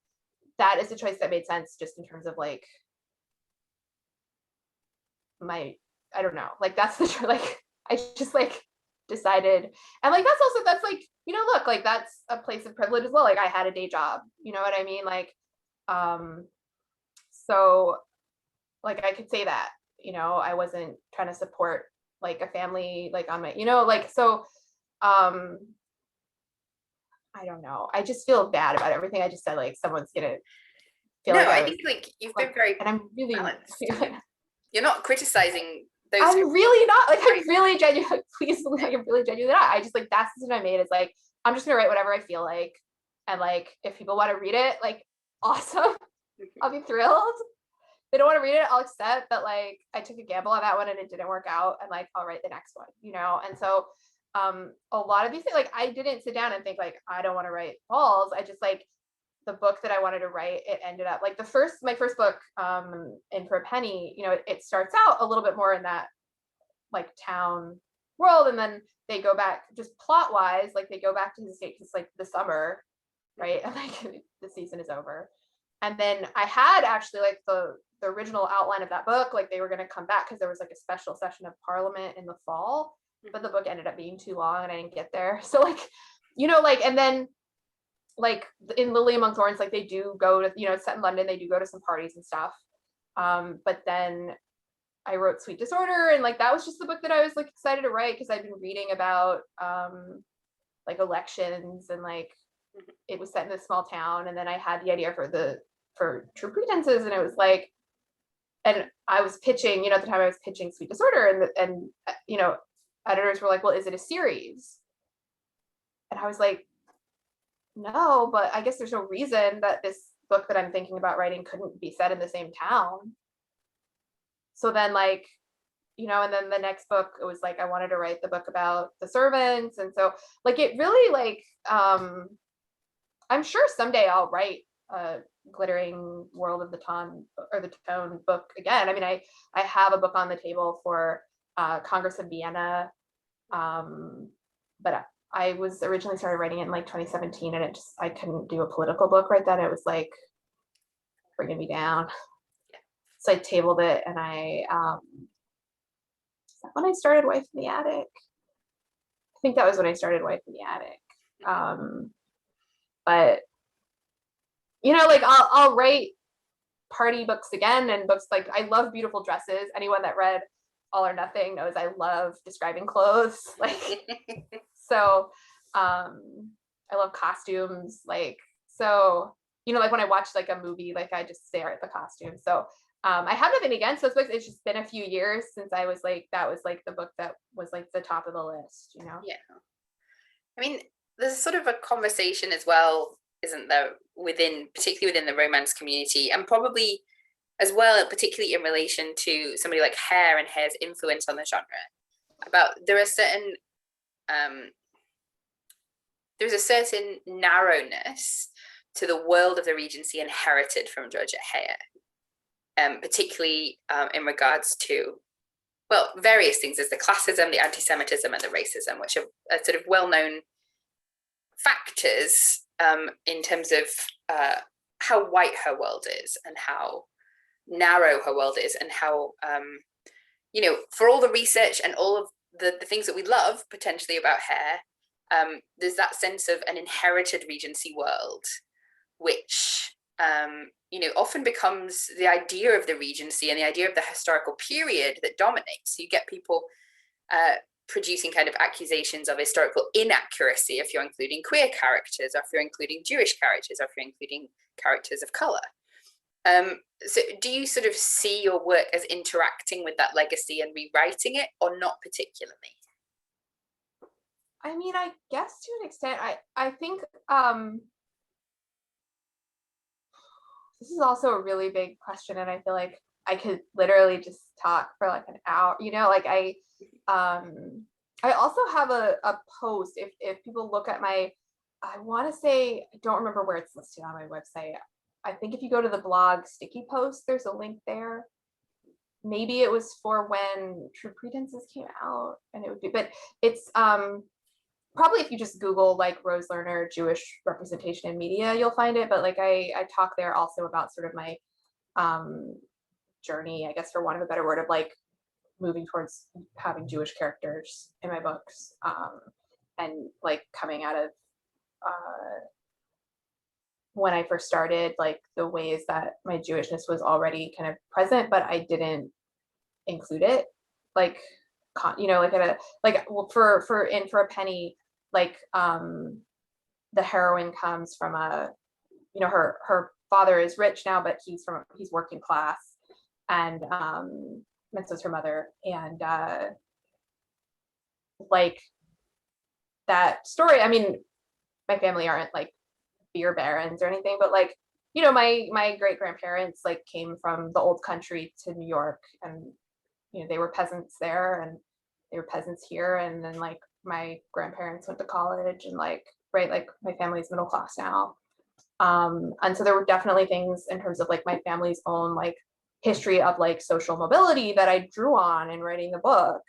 that is a choice that made sense just in terms of like I don't know, like that's the like I just like decided, and like that's like, look, like that's a place of privilege as well. Like I had a day job, you know what I mean? Like, so like I could say that, I wasn't trying to support like a family like on my, like so I don't know. I just feel bad about everything I just said. Like someone's gonna feel No, like I I was think like you've been like, very and I'm really balanced. You're not criticizing those I'm really not, like right. I'm really genuine. Please, like I'm really genuinely not. I just like that's the decision I made. Is like I'm just gonna write whatever I feel like, and like if people want to read it, like awesome, I'll be thrilled. If they don't want to read it, I'll accept that like I took a gamble on that one and it didn't work out, and like I'll write the next one, And so a lot of these things, like I didn't sit down and think like I don't want to write balls. I just like the book that I wanted to write, it ended up like my first book, In for a Penny, it starts out a little bit more in that like town world, and then they go back just plot wise, like they go back to the States. It's like the summer, right? And like the season is over. And then I had actually like the original outline of that book, like they were going to come back because there was like a special session of Parliament in the fall, but the book ended up being too long and I didn't get there. So like, like, and then like in Lily Among Thorns, like they do go to, it's set in London, they do go to some parties and stuff. But then I wrote Sweet Disorder, and like that was just the book that I was like excited to write because I'd been reading about like elections, and like it was set in a small town, and then I had the idea for True Pretenses, and it was like, and I was pitching, at the time I was pitching Sweet Disorder, and editors were like, well, is it a series? And I was like, no, but I guess there's no reason that this book that I'm thinking about writing couldn't be set in the same town. So then like, and then the next book, it was like I wanted to write the book about the servants. And so like it really like I'm sure someday I'll write a glittering World of the Tone book again. I mean, I have a book on the table for Congress of Vienna, but I was originally started writing it in like 2017, and I couldn't do a political book right then. It was like bringing me down. So I tabled it, and when I started Wife in the Attic. I think that was when I started Wife in the Attic. But like I'll write party books again, and books like I love beautiful dresses. Anyone that read All or Nothing knows I love describing clothes. Like so I love costumes. Like so, like when I watch like a movie, like I just stare at the costume. So I have nothing against those books. It's just been a few years since I was like, that was like the book that was like the top of the list, Yeah. I mean, there's sort of a conversation as well, isn't there, particularly within the romance community, and probably as well, particularly in relation to somebody like Eyre and Eyre's influence on the genre, about there's a certain narrowness to the world of the Regency inherited from Georgia Eyre, particularly in regards to, well, various things. There's the classism, the anti-Semitism, and the racism, which are sort of well-known factors in terms of how white her world is and how narrow her world is, and how, for all the research and all of the things that we love potentially about Eyre, there's that sense of an inherited Regency world, which often becomes the idea of the Regency and the idea of the historical period that dominates. So you get people producing kind of accusations of historical inaccuracy if you're including queer characters, or if you're including Jewish characters, or if you're including characters of color. So do you sort of see your work as interacting with that legacy and rewriting it, or not particularly? I mean, I guess to an extent, I think this is also a really big question, and I feel like I could literally just talk for like an hour, like I also have a post, if people look at I want to say, I don't remember where it's listed on my website. I think if you go to the blog sticky post, there's a link there. maybe it was for when True Pretenses came out, and it would be, but it's probably if you just Google like Rose Lerner Jewish representation in media, you'll find it. But like I talk there also about sort of my journey, I guess for want of a better word, of like moving towards having Jewish characters in my books, and like coming out of when I first started, like the ways that my Jewishness was already kind of present, but I didn't include it, like like at a well, for a penny, like the heroine comes from a, her father is rich now, but he's working class, and so is her mother, and like that story, I mean, my family aren't like beer barons or anything, but like, my great grandparents like came from the old country to New York, and they were peasants there, and they were peasants here, and then like my grandparents went to college, and like my family's middle class now, and so there were definitely things in terms of like my family's own like history of like social mobility that I drew on in writing the book.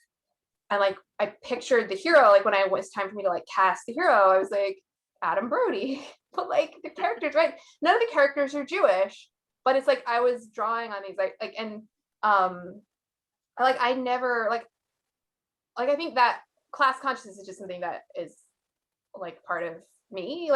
And like I pictured the hero, like when it was time for me to like cast the hero, I was like, Adam Brody. But like the characters, right? None of the characters are Jewish, but it's like I was drawing on these and I never like I think that class consciousness is just something that is like part of me,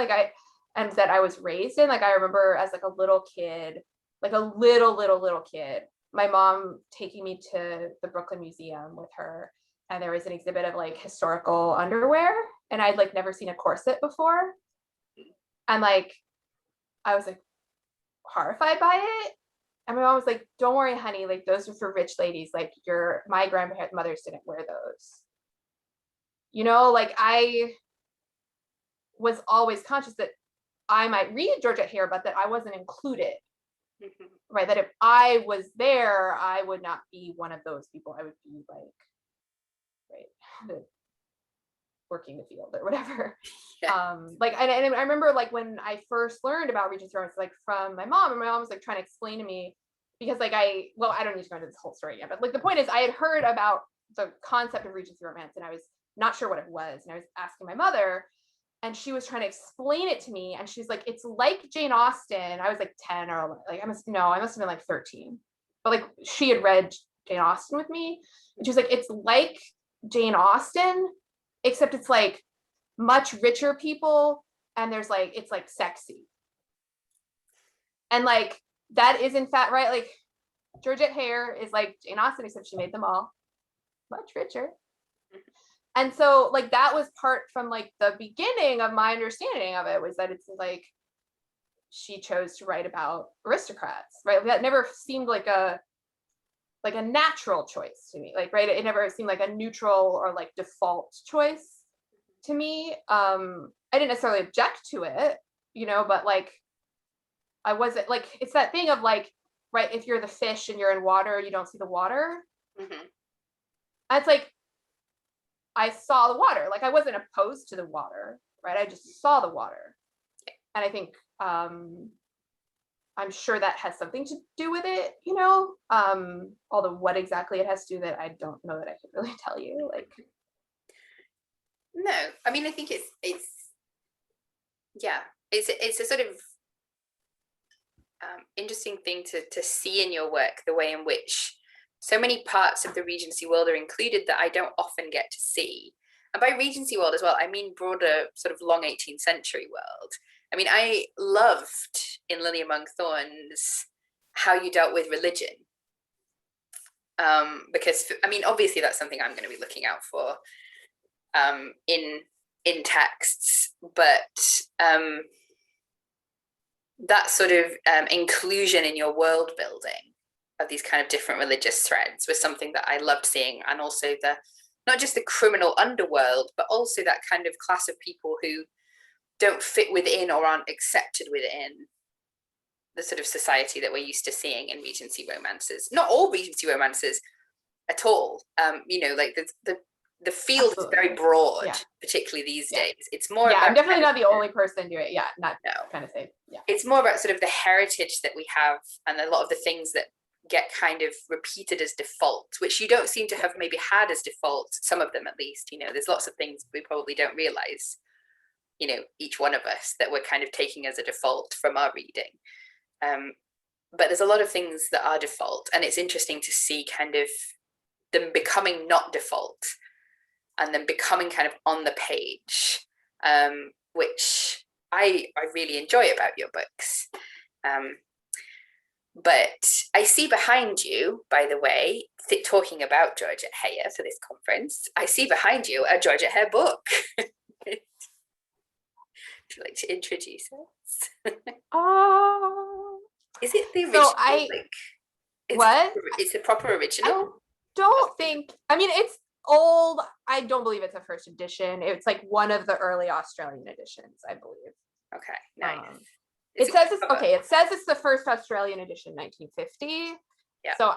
and that I was raised in. Like I remember as like a little kid, like a little kid, my mom taking me to the Brooklyn Museum with her, and there was an exhibit of like historical underwear, and I'd like never seen a corset before, and like I was like horrified by it. And my mom was like, don't worry, honey, like those are for rich ladies, like my grandmothers didn't wear those. Like I was always conscious that I might read Georgette Heyer, but that I wasn't included. Mm-hmm. Right, that if I was there, I would not be one of those people. I would be like, working the field or whatever. Yeah. And I remember like when I first learned about Regency romance, like from my mom, and my mom was like trying to explain to me, because like I don't need to go into this whole story yet, but like the point is I had heard about the concept of Regency romance, and I was not sure what it was, and I was asking my mother, and she was trying to explain it to me, and she's like, it's like Jane Austen. I was like 10 or like I must have been like 13, but like she had read Jane Austen with me, and she was like, it's like Jane Austen, except it's like much richer people, and there's like it's like sexy, and like that is in fact right. Like Georgette Heyer is like Jane Austen, except she made them all much richer. And so like that was part from like the beginning of my understanding of it, was that it's like she chose to write about aristocrats, right? That never seemed like a natural choice to me, like, right? It never seemed like a neutral or like default choice to me. I didn't necessarily object to it, but like I wasn't like, it's that thing of like, right, if you're the fish and you're in water, you don't see the water. Mm-hmm. And it's like I saw the water, like I wasn't opposed to the water, right? I just saw the water. And I think I'm sure that has something to do with it, although what exactly it has to do, that I don't know that I could really tell you. Like, no, I mean, I think it's a sort of interesting thing to see in your work, the way in which so many parts of the Regency world are included that I don't often get to see. And by Regency world as well, I mean broader sort of long 18th century world. I mean, I loved in Lily Among Thorns how you dealt with religion. Because, I mean, obviously that's something I'm going to be looking out for in texts, but that sort of inclusion in your world building of these kind of different religious threads was something that I loved seeing. And also not just the criminal underworld, but also that kind of class of people who don't fit within or aren't accepted within the sort of society that we're used to seeing in Regency romances. Not all Regency romances at all. Like the field Absolutely. Is very broad, yeah. Particularly these days. It's more about, I'm definitely not the only person doing it. Kind of say, It's more about sort of the heritage that we have, and a lot of the things that get kind of repeated as default, which you don't seem to have maybe had as default, some of them at least. There's lots of things we probably don't realize, each one of us, that we're kind of taking as a default from our reading. But there's a lot of things that are default, and it's interesting to see kind of them becoming not default and then becoming kind of on the page, which I really enjoy about your books. But I see behind you, by the way, talking about Georgette Heyer for this conference, I see behind you a Georgette Heyer book. Would you like to introduce us? Is it the original? It's the proper original? Don't think, it's old. I don't believe it's a first edition. It's like one of the early Australian editions, I believe. Okay, nice. It says it's the first Australian edition, 1950. Yeah. So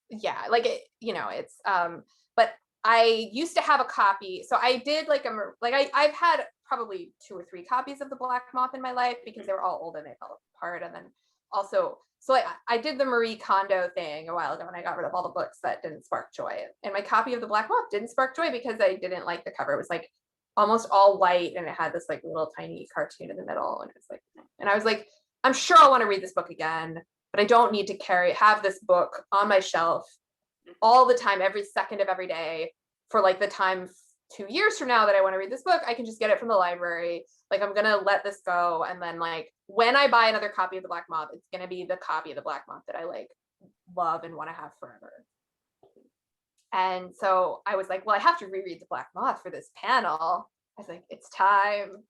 it's but I used to have a copy. So I did I've had probably 2 or 3 copies of the Black Moth in my life because they were all old and they fell apart. And then also, I did the Marie Kondo thing a while ago when I got rid of all the books that didn't spark joy. And my copy of the Black Moth didn't spark joy because I didn't like the cover. It was like almost all white and it had this like little tiny cartoon in the middle, and it was like, and I was like, I'm sure I'll want to read this book again, but I don't need to have this book on my shelf all the time, every second of every day for like the time 2 years from now that I want to read this book. I can just get it from the library. Like, I'm gonna let this go, and then like when I buy another copy of the Black Moth, it's gonna be the copy of the Black Moth that I like love and want to have forever. And so I was like, well, I have to reread the Black Moth for this panel. I was like, it's time.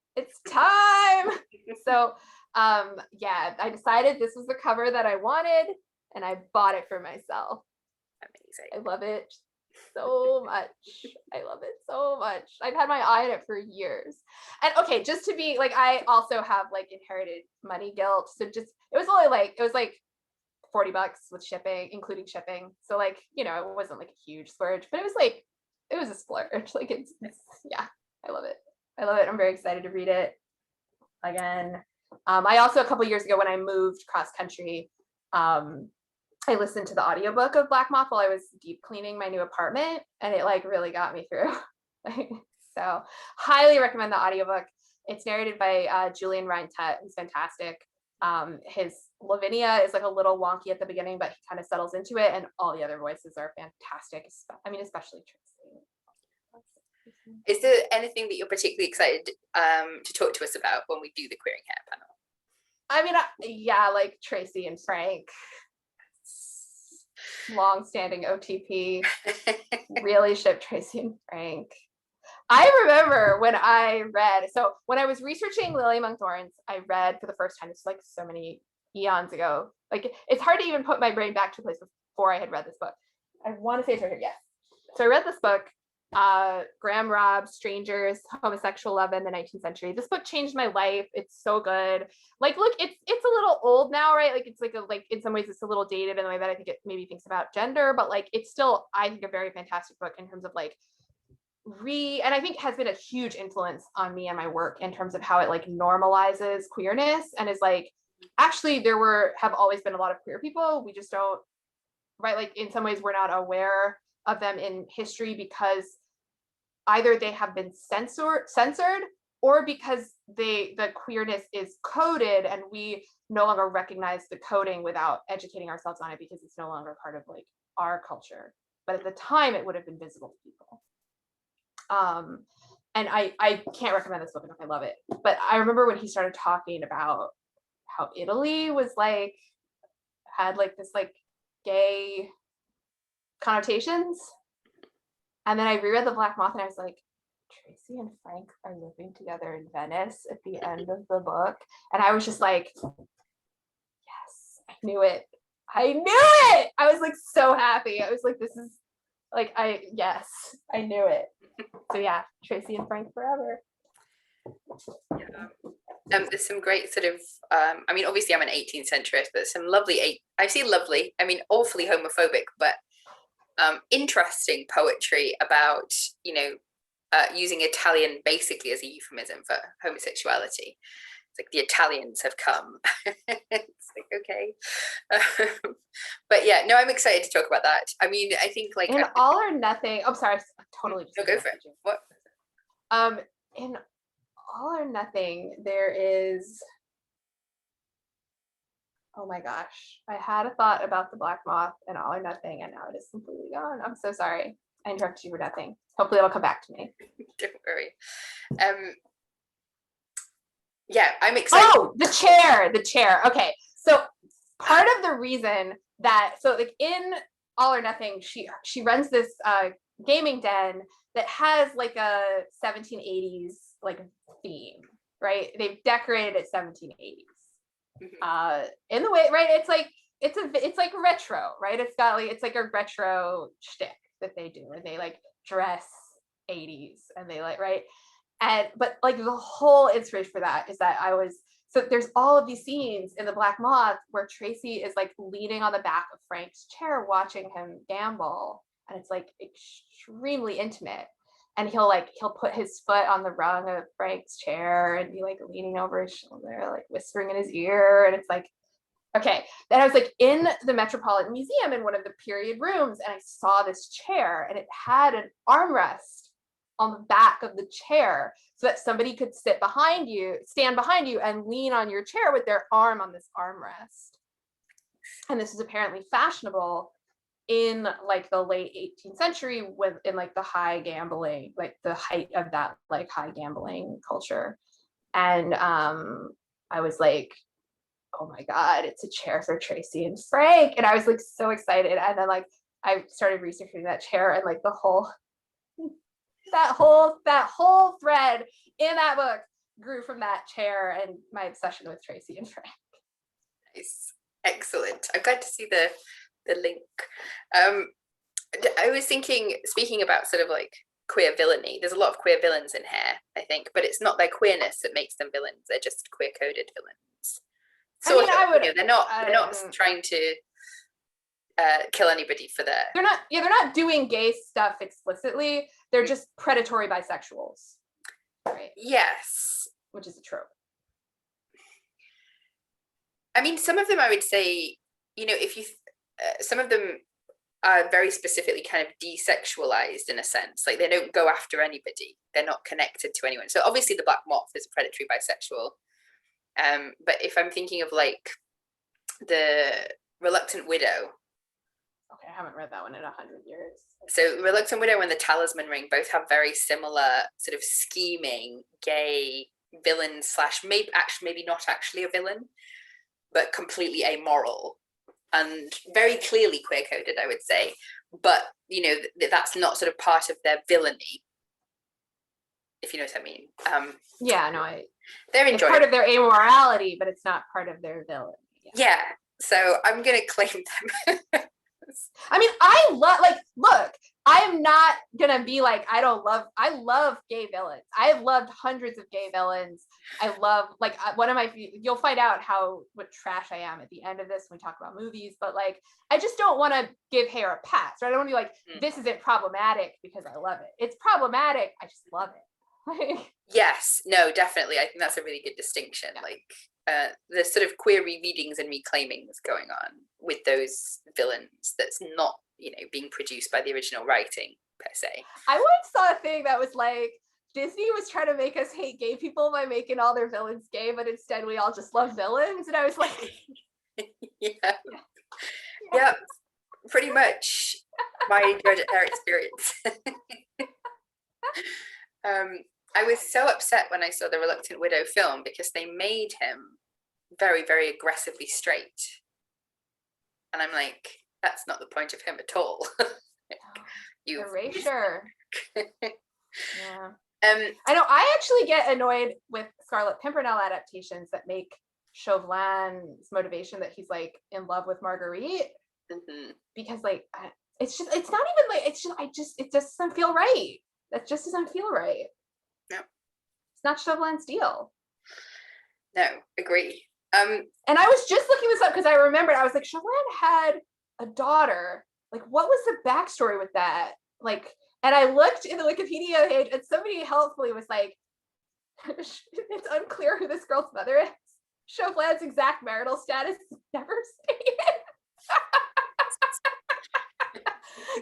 So I decided this was the cover that I wanted, and I bought it for myself. Amazing. I love it so much. I've had my eye on it for years. And okay, just to be like, I also have like inherited money guilt. So it was like $40 with shipping, including shipping. So like, it wasn't like a huge splurge, but it was a splurge. Like it's I love it. I'm very excited to read it again. I also, a couple years ago when I moved cross country, I listened to the audiobook of Black Moth while I was deep cleaning my new apartment, and it like really got me through. So highly recommend the audiobook. It's narrated by Julian Reintet, who's fantastic. His Lavinia is like a little wonky at the beginning, but he kind of settles into it, and all the other voices are fantastic. Especially Tracy. Is there anything that you're particularly excited to talk to us about when we do the Queering Hair panel? Like Tracy and Frank. Long-standing OTP. Really ship Tracy and Frank. I remember when I was researching Lily Among Thorns, I read for the first time, it's like so many eons ago. Like, it's hard to even put my brain back to a place before I had read this book. I want to say it's right here. Yes. So I read this book, Graham Robb, Strangers, Homosexual Love in the 19th Century. This book changed my life. It's so good. Like, look, it's a little old now, right? Like, it's like in some ways it's a little dated in the way that I think it maybe thinks about gender, but like it's still, I think, a very fantastic book in terms of like and I think has been a huge influence on me and my work in terms of how it like normalizes queerness, and is like, actually there have always been a lot of queer people, we just don't, right? Like in some ways we're not aware of them in history because either they have been censored or because the queerness is coded and we no longer recognize the coding without educating ourselves on it because it's no longer part of like our culture. But at the time it would have been visible to people. And I can't recommend this book enough. I love it. But I remember when he started talking about how Italy was like, had like this like gay connotations. And then I reread The Black Moth and I was like, Tracy and Frank are living together in Venice at the end of the book. And I was just like, yes, I knew it. I was like so happy. I was like, this is like, I knew it. So yeah, Tracy and Frank forever. Yeah. There's some great sort of, obviously I'm an 18th centurist, but some lovely, awfully homophobic, but interesting poetry about, using Italian basically as a euphemism for homosexuality. It's like the Italians have come. It's like, okay. But yeah, no, I'm excited to talk about that. I mean, I think like in All or Nothing. I'm sorry, I totally just no, go for it. What? In All or Nothing, there is. Oh my gosh, I had a thought about the Black Moth and All or Nothing, and now it is completely gone. I'm so sorry. I interrupted you for nothing. Hopefully, it'll come back to me. Don't worry. Yeah, I'm excited. Oh, the chair. Okay, so part of the reason that like in All or Nothing, she runs this gaming den that has like a 1780s like theme, right? They've decorated it 1780s. In the way, right? It's like retro, right? It's got like it's like a retro shtick that they do, and they like dress 80s, and they like right. And but like the whole inspiration for that is that so there's all of these scenes in the Black Moth where Tracy is like leaning on the back of Frank's chair watching him gamble, and it's like extremely intimate. And he'll put his foot on the rung of Frank's chair and be like leaning over his shoulder, like whispering in his ear. And it's like, okay. Then I was like in the Metropolitan Museum in one of the period rooms, and I saw this chair, and it had an armrest on the back of the chair so that somebody could stand behind you and lean on your chair with their arm on this armrest. And this is apparently fashionable in like the late 18th century in like the high gambling, like the height of that like high gambling culture. And I was like, oh my God, it's a chair for Tracy and Frank. And I was like so excited. And then like I started researching that chair, and like that whole thread in that book grew from that chair and my obsession with Tracy and Frank. Nice. Excellent. I'm glad to see the link. I was thinking, speaking about sort of like queer villainy, there's a lot of queer villains in here, I think, but it's not their queerness that makes them villains. They're just queer-coded villains. So they're not trying to kill anybody for their. They're not doing gay stuff explicitly. They're just predatory bisexuals, right? Yes, which is a trope. I mean, some of them I would say, if you, some of them are very specifically kind of desexualized in a sense. Like they don't go after anybody. They're not connected to anyone. So obviously the Black Moth is a predatory bisexual. But if I'm thinking of like the Reluctant Widow. Okay, I haven't read that one in 100 years. So Reluctant Widow and the Talisman Ring both have very similar sort of scheming gay villains / maybe not actually a villain, but completely amoral and very clearly queer-coded, I would say. But, that's not sort of part of their villainy, if you know what I mean. They're enjoying. It's part of their amorality, but it's not part of their villainy. Yeah. So I'm going to claim them. I mean, look, I'm not gonna be like, I love gay villains. I have loved hundreds of gay villains. I love, like, you'll find out what trash I am at the end of this when we talk about movies, but like, I just don't want to give Eyre a pass, right? I don't want to be like, this isn't problematic because I love it. It's problematic, I just love it. Yes, no, definitely. I think that's a really good distinction. Yeah. Like, the sort of queer rereadings and reclaimings going on with those villains that's not, being produced by the original writing per se. I once saw a thing that was like, Disney was trying to make us hate gay people by making all their villains gay, but instead we all just love villains. And I was like, yeah, pretty much my Georgia Eyre experience. I was so upset when I saw the Reluctant Widow film because they made him very, very aggressively straight. And I'm like, that's not the point of him at all. Erasure. Yeah. I know, I actually get annoyed with Scarlet Pimpernel adaptations that make Chauvelin's motivation that he's like in love with Marguerite. Because like, it just doesn't feel right. That just doesn't feel right. No. It's not Chauvelin's deal. No, agree. And I was just looking this up because I remembered, I was like, Chauvelin had a daughter. Like, what was the backstory with that? Like, and I looked in the Wikipedia page and somebody helpfully was like, it's unclear who this girl's mother is. Chauvelin's exact marital status is never stated.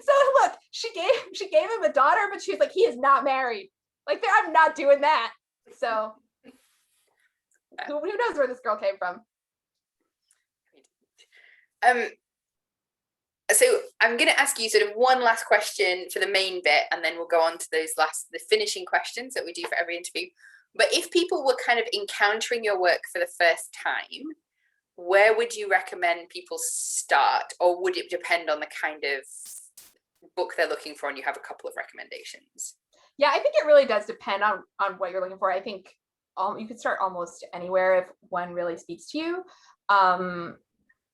So look, she gave him a daughter, but she was like, he is not married. Like, I'm not doing that. So who knows where this girl came from? So I'm going to ask you sort of one last question for the main bit, and then we'll go on to the finishing questions that we do for every interview. But if people were kind of encountering your work for the first time, where would you recommend people start? Or would it depend on the kind of book they're looking for and you have a couple of recommendations? Yeah, I think it really does depend on what you're looking for. I think you could start almost anywhere if one really speaks to you.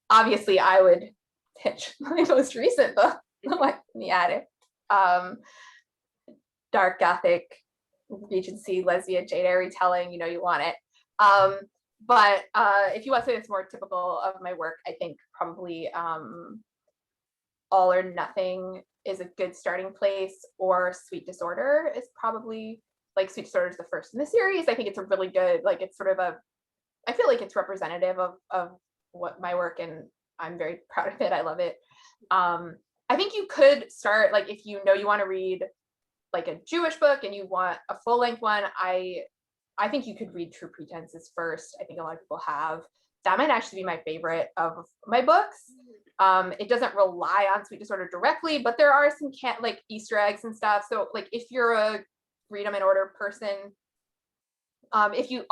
Obviously, I would pitch my most recent book, like in the attic. Dark Gothic, Regency, lesbian, Jane Eyre retelling, you want it. But if you want something that's more typical of my work, I think probably All or Nothing is a good starting place, or Sweet Disorder is probably, like, Sweet Disorder is the first in the series. I think it's a really good, like, it's sort of I feel like it's representative of what my work, and I'm very proud of it. I love it. I think you could start, like, if you want to read like a Jewish book and you want a full-length one, I think you could read True Pretenses first. I think a lot of people have. That might actually be my favorite of my books. It doesn't rely on Sweet Disorder directly, but there are some like Easter eggs and stuff. So, like, if you're a read them in order person, if you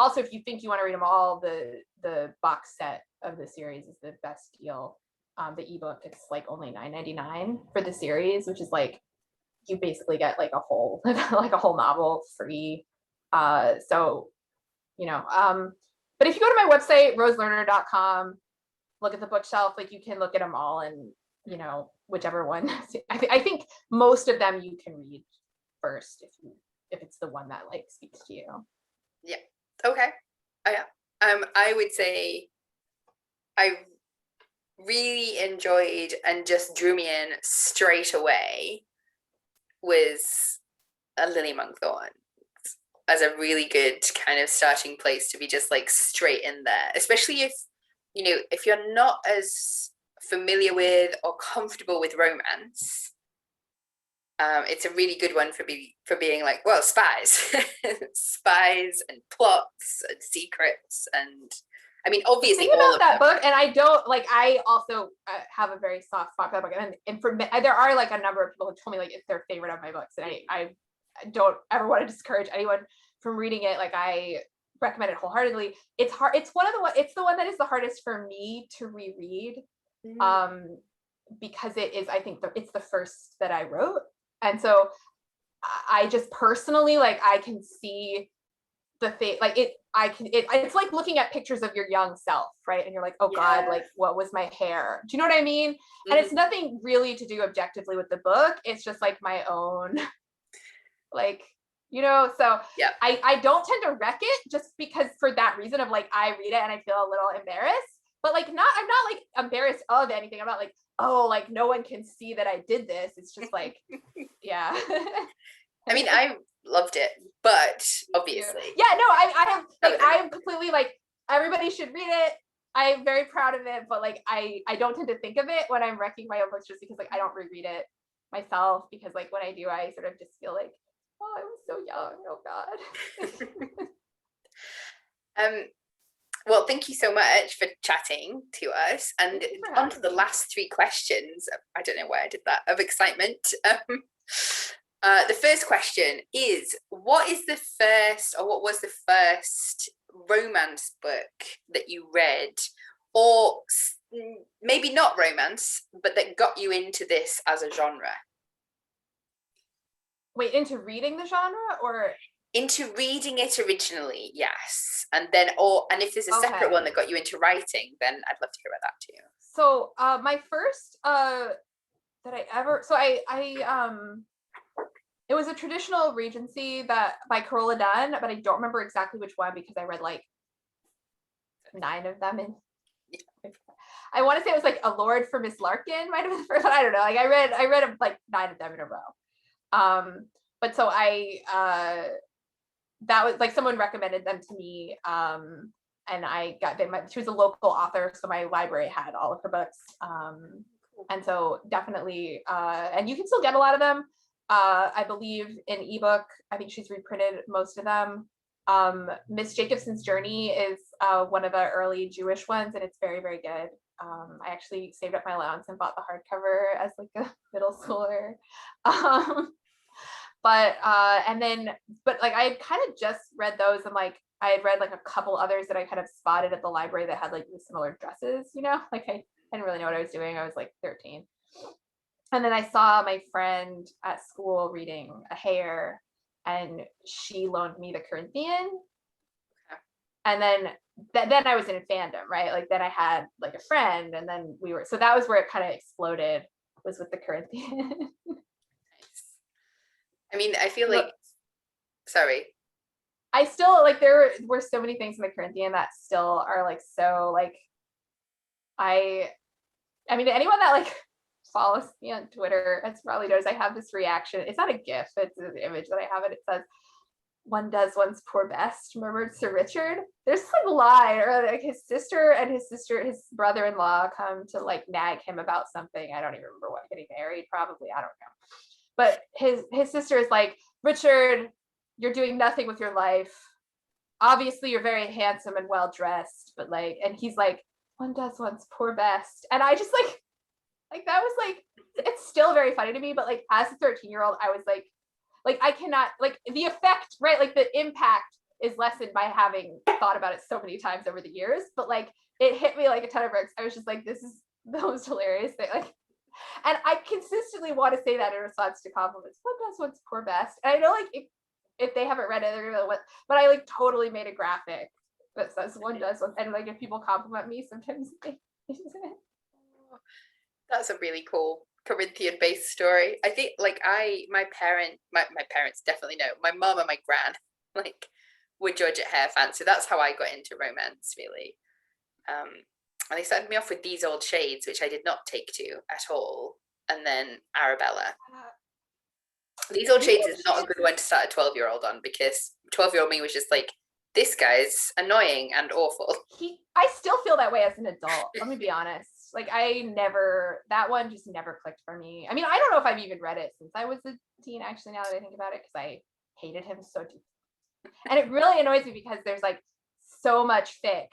think you want to read them all, the box set of the series is the best deal. The ebook, it's like only $9.99 for the series, which is like, you basically get like a whole novel free. So, but if you go to my website, roselerner.com, look at the bookshelf, like, you can look at them all, and whichever one. I think most of them you can read first if it's the one that, like, speaks to you. Yeah. Okay. Oh, yeah. I would say I really enjoyed and just drew me in straight away was a Lily Monkthorne as a really good kind of starting place to be just like straight in there, especially if you're not as familiar with or comfortable with romance. It's a really good one for being like, well, spies and plots and secrets, and I mean, obviously, think about that book, and I also have a very soft spot for that book, and for me, there are like a number of people who told me, like, it's their favorite of my books, and I don't ever want to discourage anyone from reading it. Like, I recommend it wholeheartedly. It's hard. It's the one that is the hardest for me to reread, because it is, I think, it's the first that I wrote, and so I just personally, like, I can see the thing, like, it's like looking at pictures of your young self, right? And you're like, oh God, like, what was my hair? Do you know what I mean? And it's nothing really to do objectively with the book. It's just like my own, like, so yeah. I don't tend to wreck it just because, for that reason of, like, I read it and I feel a little embarrassed, but like, I'm not like embarrassed of anything. I'm not like, oh, like, no one can see that I did this. It's just like, yeah. I mean, I loved it, but obviously, I am completely, like, everybody should read it. I'm very proud of it, but like, I don't tend to think of it when I'm wrecking my own books, just because, like, I don't reread it myself, because, like, when I do, I sort of just feel like, oh, I was so young. Oh God. Well, thank you so much for chatting to us, and on to the last three questions. I don't know why I did that, of excitement. The first question is, what was the first romance book that you read, or maybe not romance, but that got you into this as a genre? Wait, into reading the genre, or? Into reading it originally, yes. And then, and if there's a separate one that got you into writing, then I'd love to hear about that too. So my first that I ever, so I it was a traditional Regency by Carola Dunn, but I don't remember exactly which one, because I read like 9 of them, and I want to say it was like A Lord for Miss Larkin might have been the first one. I don't know. Like, I read like 9 of them in a row. But so that was like, someone recommended them to me, and she was a local author, so my library had all of her books. And so definitely, and you can still get a lot of them. I believe in ebook. I think she's reprinted most of them. Miss Jacobson's Journey is one of the early Jewish ones, and it's very, very good. I actually saved up my allowance and bought the hardcover as like a middle schooler. But like I had kind of just read those, and like I had read like a couple others that I kind of spotted at the library that had like similar dresses, like I didn't really know what I was doing. I was like 13. And then I saw my friend at school reading a Eyre, and she loaned me the Corinthian. And then I was in fandom, right? Like then I had like a friend, and then so that was where it kind of exploded, was with the Corinthian. I mean, I feel like, sorry. I still like, there were so many things in the Corinthian that still are like, so like, I mean, anyone that like follows me on Twitter has probably noticed I have this reaction. It's not a GIF, it's an image that I have, and it says, "One does one's poor best," murmured Sir Richard. There's like a line, or like his brother-in-law come to like nag him about something. I don't even remember what, getting married, probably, I don't know. But his sister is like, "Richard, you're doing nothing with your life. Obviously, you're very handsome and well dressed, but like," and he's like, "One does one's poor best." And I just like that was like, it's still very funny to me, but like as a 13-year-old, I was like I cannot, like, the effect, right? Like the impact is lessened by having thought about it so many times over the years, but like it hit me like a ton of bricks. I was just like, this is the most hilarious thing. Like, and I consistently want to say that in response to compliments. One does one's poor best. And I know like if they haven't read it, they're gonna, but I like totally made a graphic that says one does one, and like if people compliment me, sometimes That's a really cool Corinthian based story. I think like my parents definitely know. My mom and my gran like would judge at hair fan. So that's how I got into romance, really. And they started me off with These Old Shades, which I did not take to at all. And then Arabella. These Old Shades is not a good one to start a 12-year-old on, because 12-year-old me was just like, this guy's annoying and awful. I still feel that way as an adult. Let me be honest. Like that one just never clicked for me. I mean, I don't know if I've even read it since I was a teen, actually, now that I think about it, because I hated him so deeply. And it really annoys me because there's like so much fic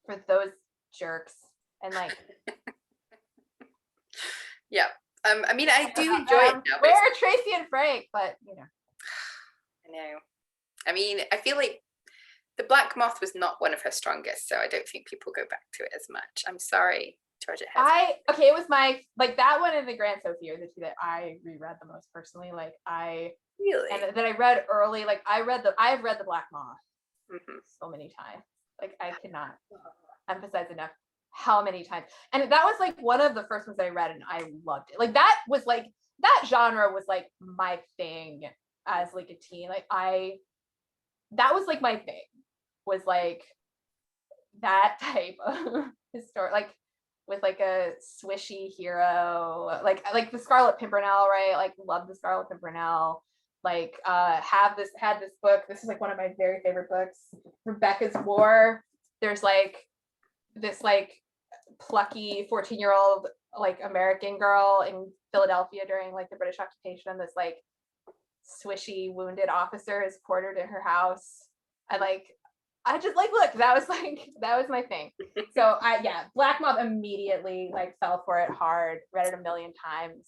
for those jerks, and like yeah. I mean, I do enjoy it now. Where are Tracy and Frank? But I know. I mean, I feel like The Black Moth was not one of her strongest, so I don't think people go back to it as much. I'm sorry, Georgia. It was my, like, that one and the Grand Sophie are the two that I reread the most personally. Like really, and that I read early. Like I have read The Black Moth so many times. Like I cannot emphasize enough how many times. And that was like one of the first ones I read, and I loved it. Like that was like, that genre was like my thing as like a teen. Like that was like my thing, was like that type of historic, like with like a swishy hero, like the Scarlet Pimpernel, right? Like love the Scarlet Pimpernel. Like had this book. This is like one of my very favorite books, Rebecca's War. There's like this like plucky 14-year-old like American girl in Philadelphia during like the British occupation, and this like swishy wounded officer is quartered in her house. I just like, look, that was my thing. So Black Moth immediately like fell for it hard, read it a million times,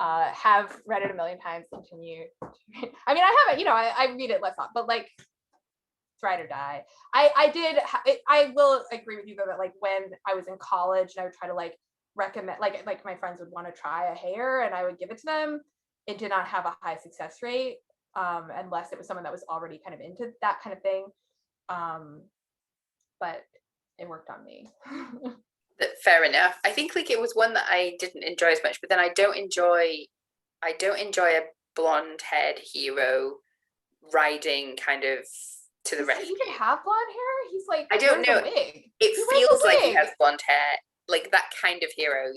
have read it a million times, continue. I mean, I haven't, I read it less often, but like it's ride or die. I will agree with you though that like when I was in college and I would try to like recommend, like my friends would want to try a Eyre and I would give it to them, it did not have a high success rate, unless it was someone that was already kind of into that kind of thing. But it worked on me. Fair enough. I think like it was one that I didn't enjoy as much, but then I don't enjoy a blonde-haired hero riding kind kind of to the rescue. Does he even have blonde hair? He's like, I don't know. Wig. It feels like he has blonde hair, like that kind of hero,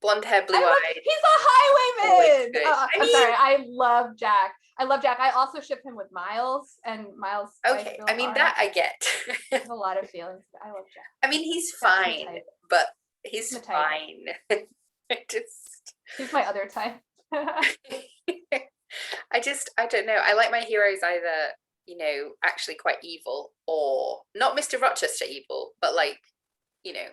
blonde hair, blue eyed. He's a highwayman. I'm sorry. I love Jack. I also ship him with Miles, and Miles. Okay, I mean that I get. I have a lot of feelings. I love Jack. I mean, he's fine, but he's fine. He's my other type. I don't know. I like my heroes either, you know, actually quite evil, or not Mr. Rochester evil, but like, you know,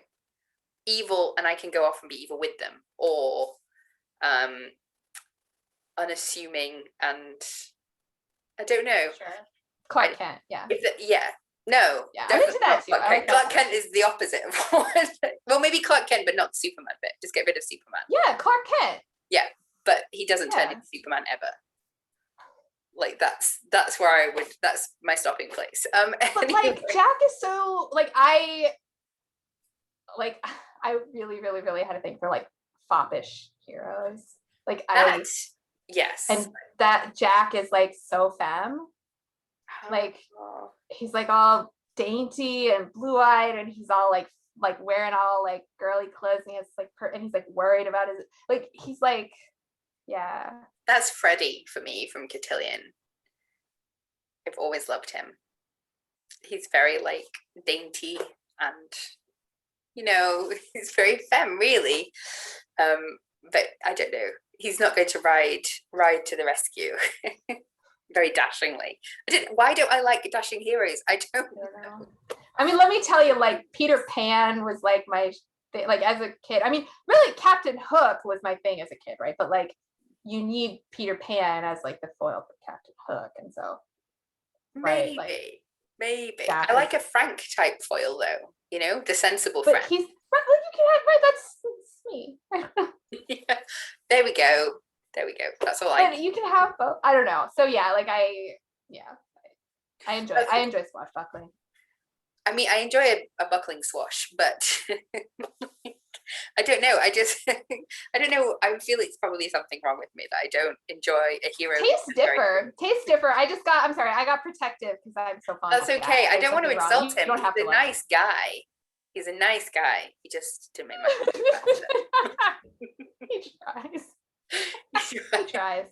evil and I can go off and be evil with them, or unassuming and I don't know. Sure. Clark Kent, yeah. No. Yeah, I'm into that too. Clark Kent is the opposite of well, maybe Clark Kent, but not Superman bit. Just get rid of Superman. Yeah, Clark Kent. Yeah, but he doesn't turn into Superman ever. Like that's where that's my stopping place. But anyway. Like Jack is so like I really, really, really had a thing for like foppish heroes. Like yes. And that Jack is like so femme. Like he's like all dainty and blue-eyed, and he's all like wearing all like girly clothes, and he has like and he's like worried about his like he's like That's Freddie for me from Cotillion. I've always loved him. He's very like dainty and, you know, he's very femme really. But I don't know. He's not going to ride to the rescue. Very dashingly. Why don't I like dashing heroes? I don't know. I mean, let me tell you, like Peter Pan was like my thing, like as a kid. I mean, really Captain Hook was my thing as a kid, right? But like you need Peter Pan as like the foil for Captain Hook, and so maybe I like a Frank type foil though, you know, the sensible but friend. He's you can have that's me. Yeah, there we go. That's all I need. You can have both. I don't know. So yeah, like I enjoy swashbuckling. I mean, I enjoy a buckling swash, but I don't know. I don't know. I feel it's probably something wrong with me that I don't enjoy a hero. Tastes differ. I got protective because I'm so fond. That's okay. I don't want to insult him. He's a nice guy. He's a nice guy. He just didn't make my He tries.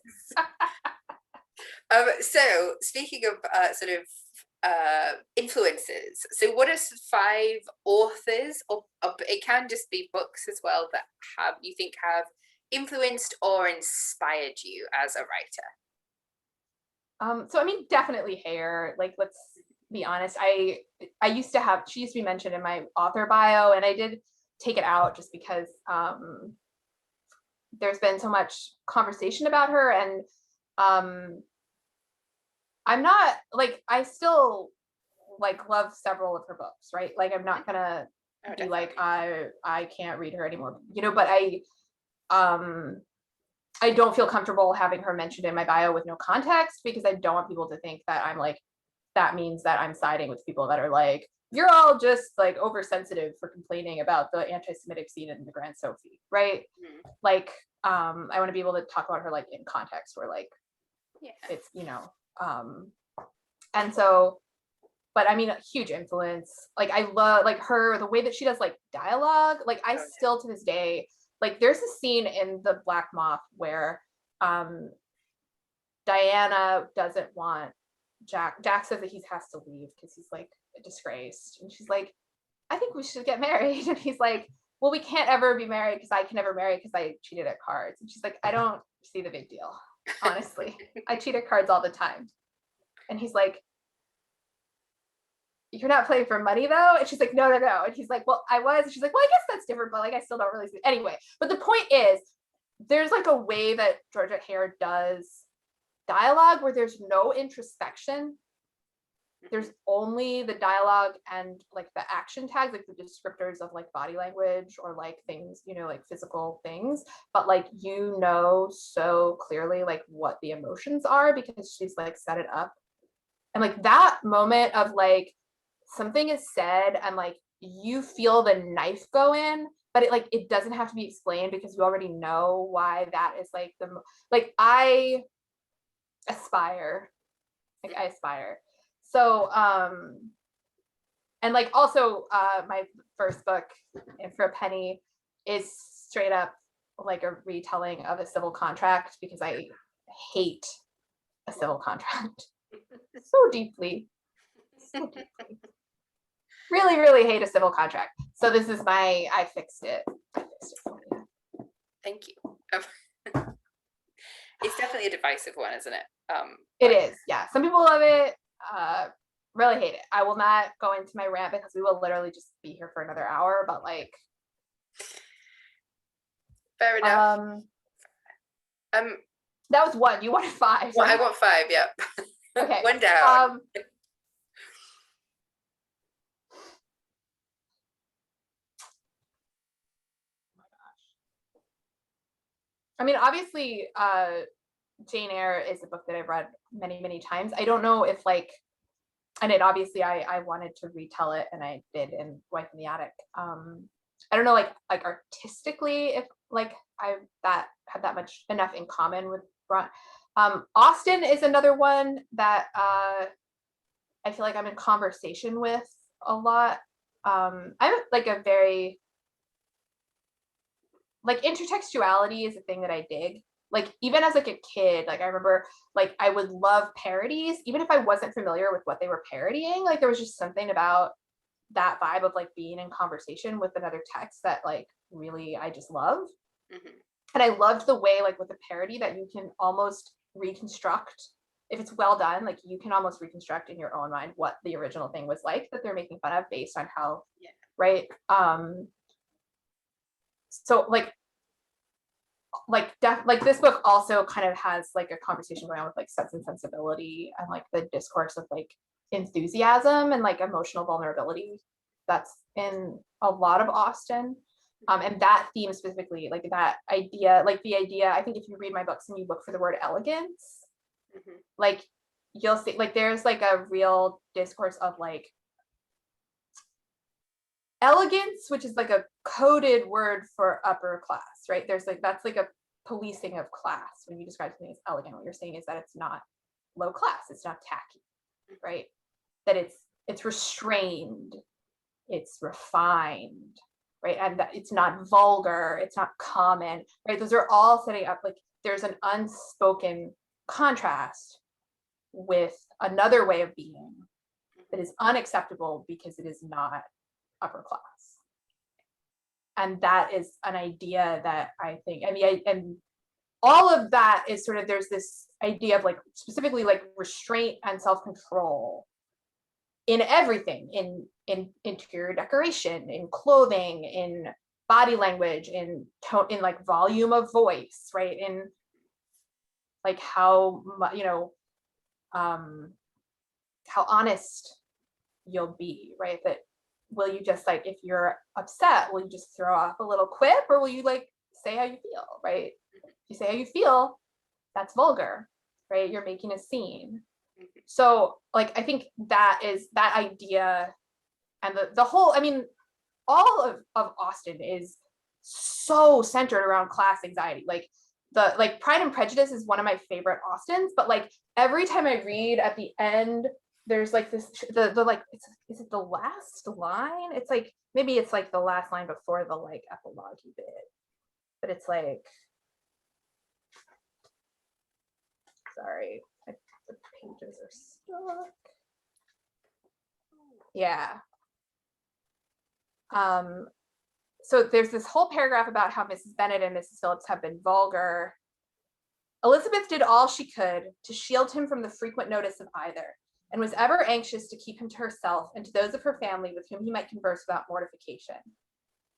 So speaking of sort of influences, so what are 5 authors, or it can just be books as well, that you think have influenced or inspired you as a writer? So I mean, definitely Eyre. Like, let's be honest. She used to be mentioned in my author bio, and I did take it out just because there's been so much conversation about her, and I'm not like, I still like love several of her books, right? Like I'm not gonna be like I can't read her anymore, you know, but I don't feel comfortable having her mentioned in my bio with no context, because I don't want people to think that I'm like, that means that I'm siding with people that are like, you're all just like oversensitive for complaining about the anti-Semitic scene in the Grand Sophie, right? Mm-hmm. Like I want to be able to talk about her like in context where like it's, you know, and so, but I mean, a huge influence. Like I love like her, the way that she does like dialogue. Like I still to this day, like there's a scene in the Black Moth where Diana doesn't want Jack says that he has to leave because he's like disgraced, and she's like, I think we should get married, and he's like, well, we can't ever be married because I can never marry because I cheated at cards, and she's like, I don't see the big deal, honestly. I cheat at cards all the time. And he's like, you're not playing for money though? And she's like, no. And he's like, well, I was. And she's like, well, I guess that's different, but like I still don't really see. Anyway, but the point is, there's like a way that Georgette Eyre does dialogue where there's no introspection. There's only the dialogue and like the action tags, like the descriptors of like body language or like things, you know, like physical things, but like, you know, so clearly like what the emotions are because she's like set it up. And like that moment of like something is said and like you feel the knife go in, but it doesn't have to be explained because you already know why that is like I aspire. So and like also my first book, And for a Penny, is straight up like a retelling of a civil contract because I hate a civil contract so deeply. So deeply. Really, really hate a civil contract. So this is I fixed it. I fixed it for you. Thank you. It's definitely a divisive one, isn't it? It is, yeah. Some people love it. Really hate it. I will not go into my rant because we will literally just be here for another hour, but like fair enough. That was one. You wanted five. Well, right? I want five, yeah. Okay. One down. I mean, obviously, Jane Eyre is a book that I've read many, many times. I don't know if like, and it obviously I wanted to retell it, and I did in Wife in the Attic. I don't know, like artistically, if like I that had that much enough in common with Bront. Austen is another one that I feel like I'm in conversation with a lot. I'm like a very like intertextuality is a thing that I dig. Like even as like a kid, like I remember like I would love parodies, even if I wasn't familiar with what they were parodying. Like there was just something about that vibe of like being in conversation with another text that like really I just love. Mm-hmm. And I loved the way like with a parody that you can almost reconstruct, if it's well done, like you can almost reconstruct in your own mind what the original thing was like that they're making fun of based on how, yeah. Right. So like this book also kind of has like a conversation going on with like Sense and Sensibility and like the discourse of like enthusiasm and like emotional vulnerability that's in a lot of Austen. And that theme specifically, like that idea, like the idea, I think if you read my books and you look for the word elegance, mm-hmm. like you'll see like there's like a real discourse of like elegance, which is like a coded word for upper class, right? There's like, that's like a policing of class. When you describe something as elegant, what you're saying is that it's not low class, it's not tacky, right? That it's restrained, it's refined, right? And that it's not vulgar, it's not common, right? Those are all setting up like there's an unspoken contrast with another way of being that is unacceptable because it is not upper class. And that is an idea that I think, and all of that is sort of, there's this idea of like specifically like restraint and self-control in everything, in interior decoration, in clothing, in body language, in tone, in like volume of voice, right? In like how, you know, how honest you'll be, right? That will you just like, if you're upset, will you just throw off a little quip, or will you like say how you feel, right? If you say how you feel, that's vulgar, right? You're making a scene. So like I think that is that idea, and the whole, I mean, all of Austen is so centered around class anxiety. Like the like Pride and Prejudice is one of my favorite Austens, but like every time I read at the end, there's like this the like is it the last line? It's like maybe it's like the last line before the like epilogue bit, but it's like, sorry, the pages are stuck. Yeah. So there's this whole paragraph about how Mrs. Bennet and Mrs. Phillips have been vulgar. Elizabeth did all she could to shield him from the frequent notice of either, and was ever anxious to keep him to herself and to those of her family with whom he might converse without mortification.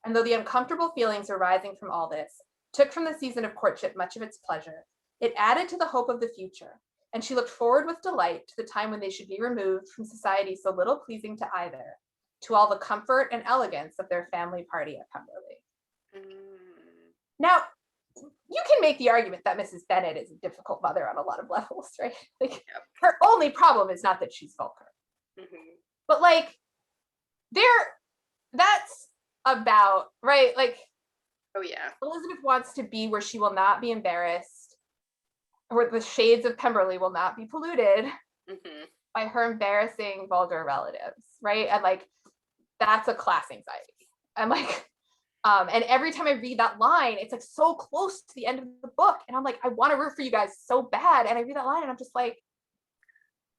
And though the uncomfortable feelings arising from all this took from the season of courtship much of its pleasure, it added to the hope of the future, and she looked forward with delight to the time when they should be removed from society so little pleasing to either, to all the comfort and elegance of their family party at Pemberley. Now, you can make the argument that Mrs. Bennet is a difficult mother on a lot of levels, right? Like, her only problem is not that she's vulgar. Mm-hmm. But like, that's about, right? Like, oh yeah, Elizabeth wants to be where she will not be embarrassed, where the shades of Pemberley will not be polluted mm-hmm. by her embarrassing vulgar relatives, right? And like, that's a class anxiety. And like, And every time I read that line, it's like so close to the end of the book. And I'm like, I want to root for you guys so bad. And I read that line and I'm just like,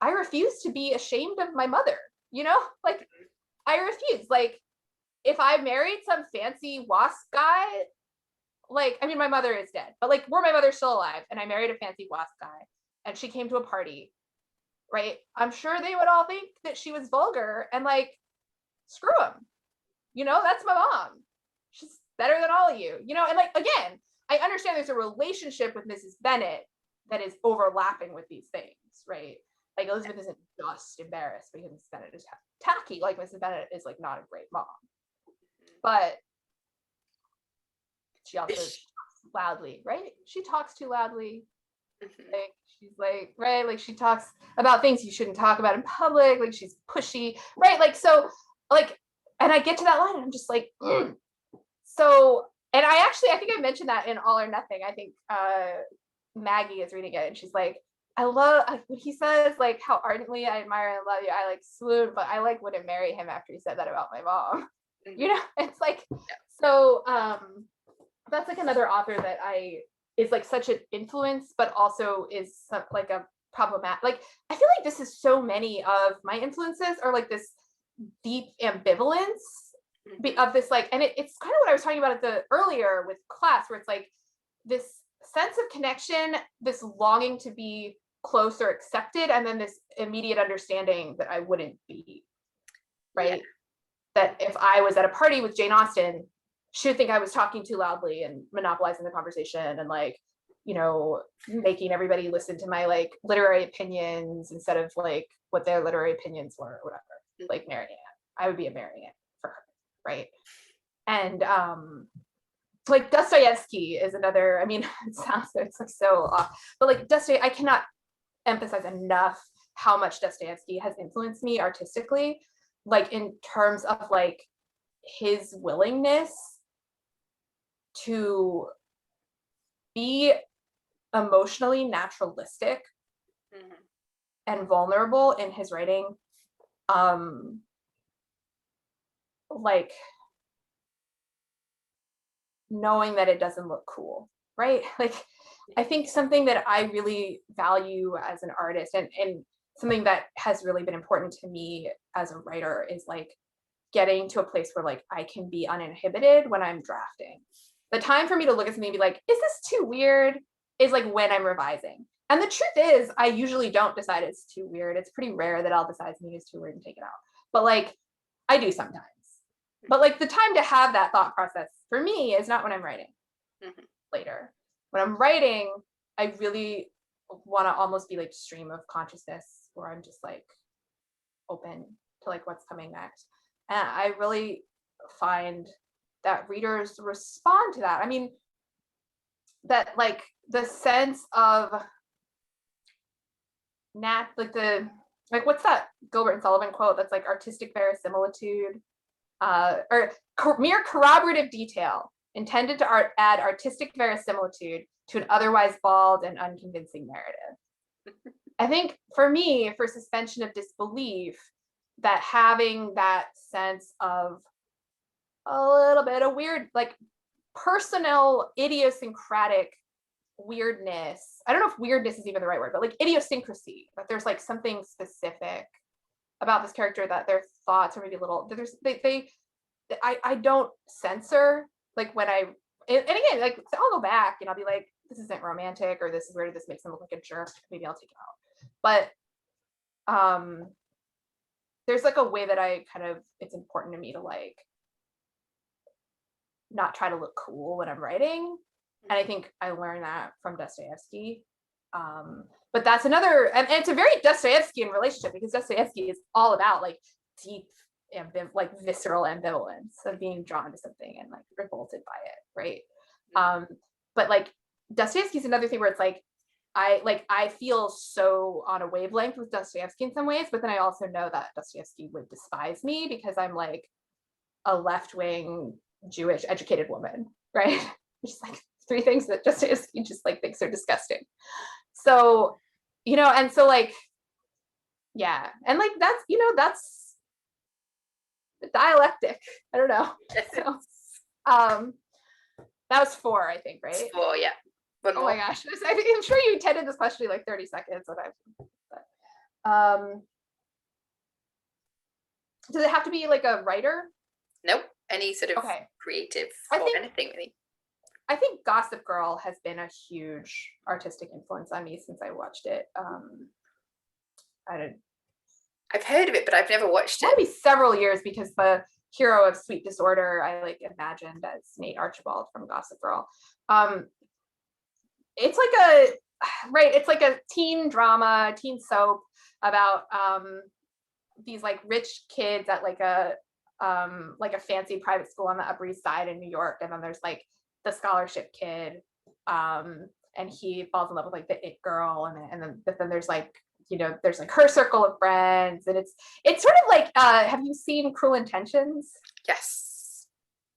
I refuse to be ashamed of my mother, you know? Like, I refuse. Like, if I married some fancy wasp guy, like, I mean, my mother is dead, but like, were my mother still alive and I married a fancy wasp guy and she came to a party, right? I'm sure they would all think that she was vulgar and like, screw them. You know, that's my mom. She's better than all of you, you know? And like, again, I understand there's a relationship with Mrs. Bennet that is overlapping with these things, right? Like Elizabeth isn't just embarrassed because Mrs. Bennet is tacky. Like Mrs. Bennet is like not a great mom, but she also talks loudly, right? She talks too loudly. Like she's like, right? Like she talks about things you shouldn't talk about in public. Like she's pushy, right? Like, so like, and I get to that line and I'm just like, So, and I think I mentioned that in All or Nothing. I think Maggie is reading it and she's like, I love when he says like how ardently I admire and love you. I like swoon, but I like wouldn't marry him after he said that about my mom. You know, it's like, so that's like another author that is like such an influence, but also is like a problematic. Like, I feel like this is so many of my influences are like this deep ambivalence of this, like, and it's kind of what I was talking about at the earlier with class, where it's like this sense of connection, this longing to be close or accepted, and then this immediate understanding that I wouldn't be, right? Yeah. That if I was at a party with Jane Austen, she would think I was talking too loudly and monopolizing the conversation and like, you know, making everybody listen to my like literary opinions instead of like what their literary opinions were or whatever. Like Mary Ann, I would be a Mary Ann for her. Right. And like Dostoevsky is another, I mean, it's like so off, but like Dostoevsky, I cannot emphasize enough how much Dostoevsky has influenced me artistically, like in terms of like his willingness to be emotionally naturalistic and vulnerable in his writing. Like knowing that it doesn't look cool, right? Like I think something that I really value as an artist and something that has really been important to me as a writer is like getting to a place where like I can be uninhibited when I'm drafting. The time for me to look at something and be like, is this too weird? Is like when I'm revising. And the truth is, I usually don't decide it's too weird. It's pretty rare that I'll decide something is too weird and take it out. But like, I do sometimes. But like the time to have that thought process for me is not when I'm writing later. When I'm writing, I really want to almost be like stream of consciousness where I'm just like open to like what's coming next. And I really find that readers respond to that. I mean, that like the sense of what's that Gilbert and Sullivan quote that's like artistic verisimilitude or mere corroborative detail intended to add artistic verisimilitude to an otherwise bald and unconvincing narrative. I think for me, for suspension of disbelief, that having that sense of a little bit of weird, like personal idiosyncratic weirdness. I don't know if weirdness is even the right word, but like idiosyncrasy, that there's like something specific about this character that their thoughts are maybe a little, I don't censor like when and again, like I'll go back and I'll be like, this isn't romantic or this is weird, this makes them look like a jerk, maybe I'll take it out. But there's like a way that I kind of, it's important to me to like not try to look cool when I'm writing. And I think I learned that from Dostoevsky. But that's another, and it's a very Dostoevskian relationship because Dostoevsky is all about like deep, like visceral ambivalence of being drawn to something and like revolted by it, right? But like Dostoevsky's another thing where it's like I feel so on a wavelength with Dostoevsky in some ways, but then I also know that Dostoevsky would despise me because I'm like a left-wing Jewish educated woman, right? Just like 3 things that Dostoevsky just like thinks are disgusting. So, you know, and so like, yeah, and like that's the dialectic. I don't know. So. That was 4, I think, right? It's 4, yeah. One more. Oh my gosh, I'm sure you intended this question to be like 30 seconds. Does it have to be like a writer? Nope. Any sort of Okay. creative I or think- anything really. I think Gossip Girl has been a huge artistic influence on me since I watched it. I've heard of it, but I've never watched it. Maybe several years, because the hero of Sweet Disorder I like imagined as Nate Archibald from Gossip Girl. It's like a teen drama, teen soap about these like rich kids at like a fancy private school on the Upper East Side in New York, and then there's like the scholarship kid, and he falls in love with like the it girl, and then there's like, you know, there's like her circle of friends, and it's sort of like, have you seen Cruel Intentions? Yes.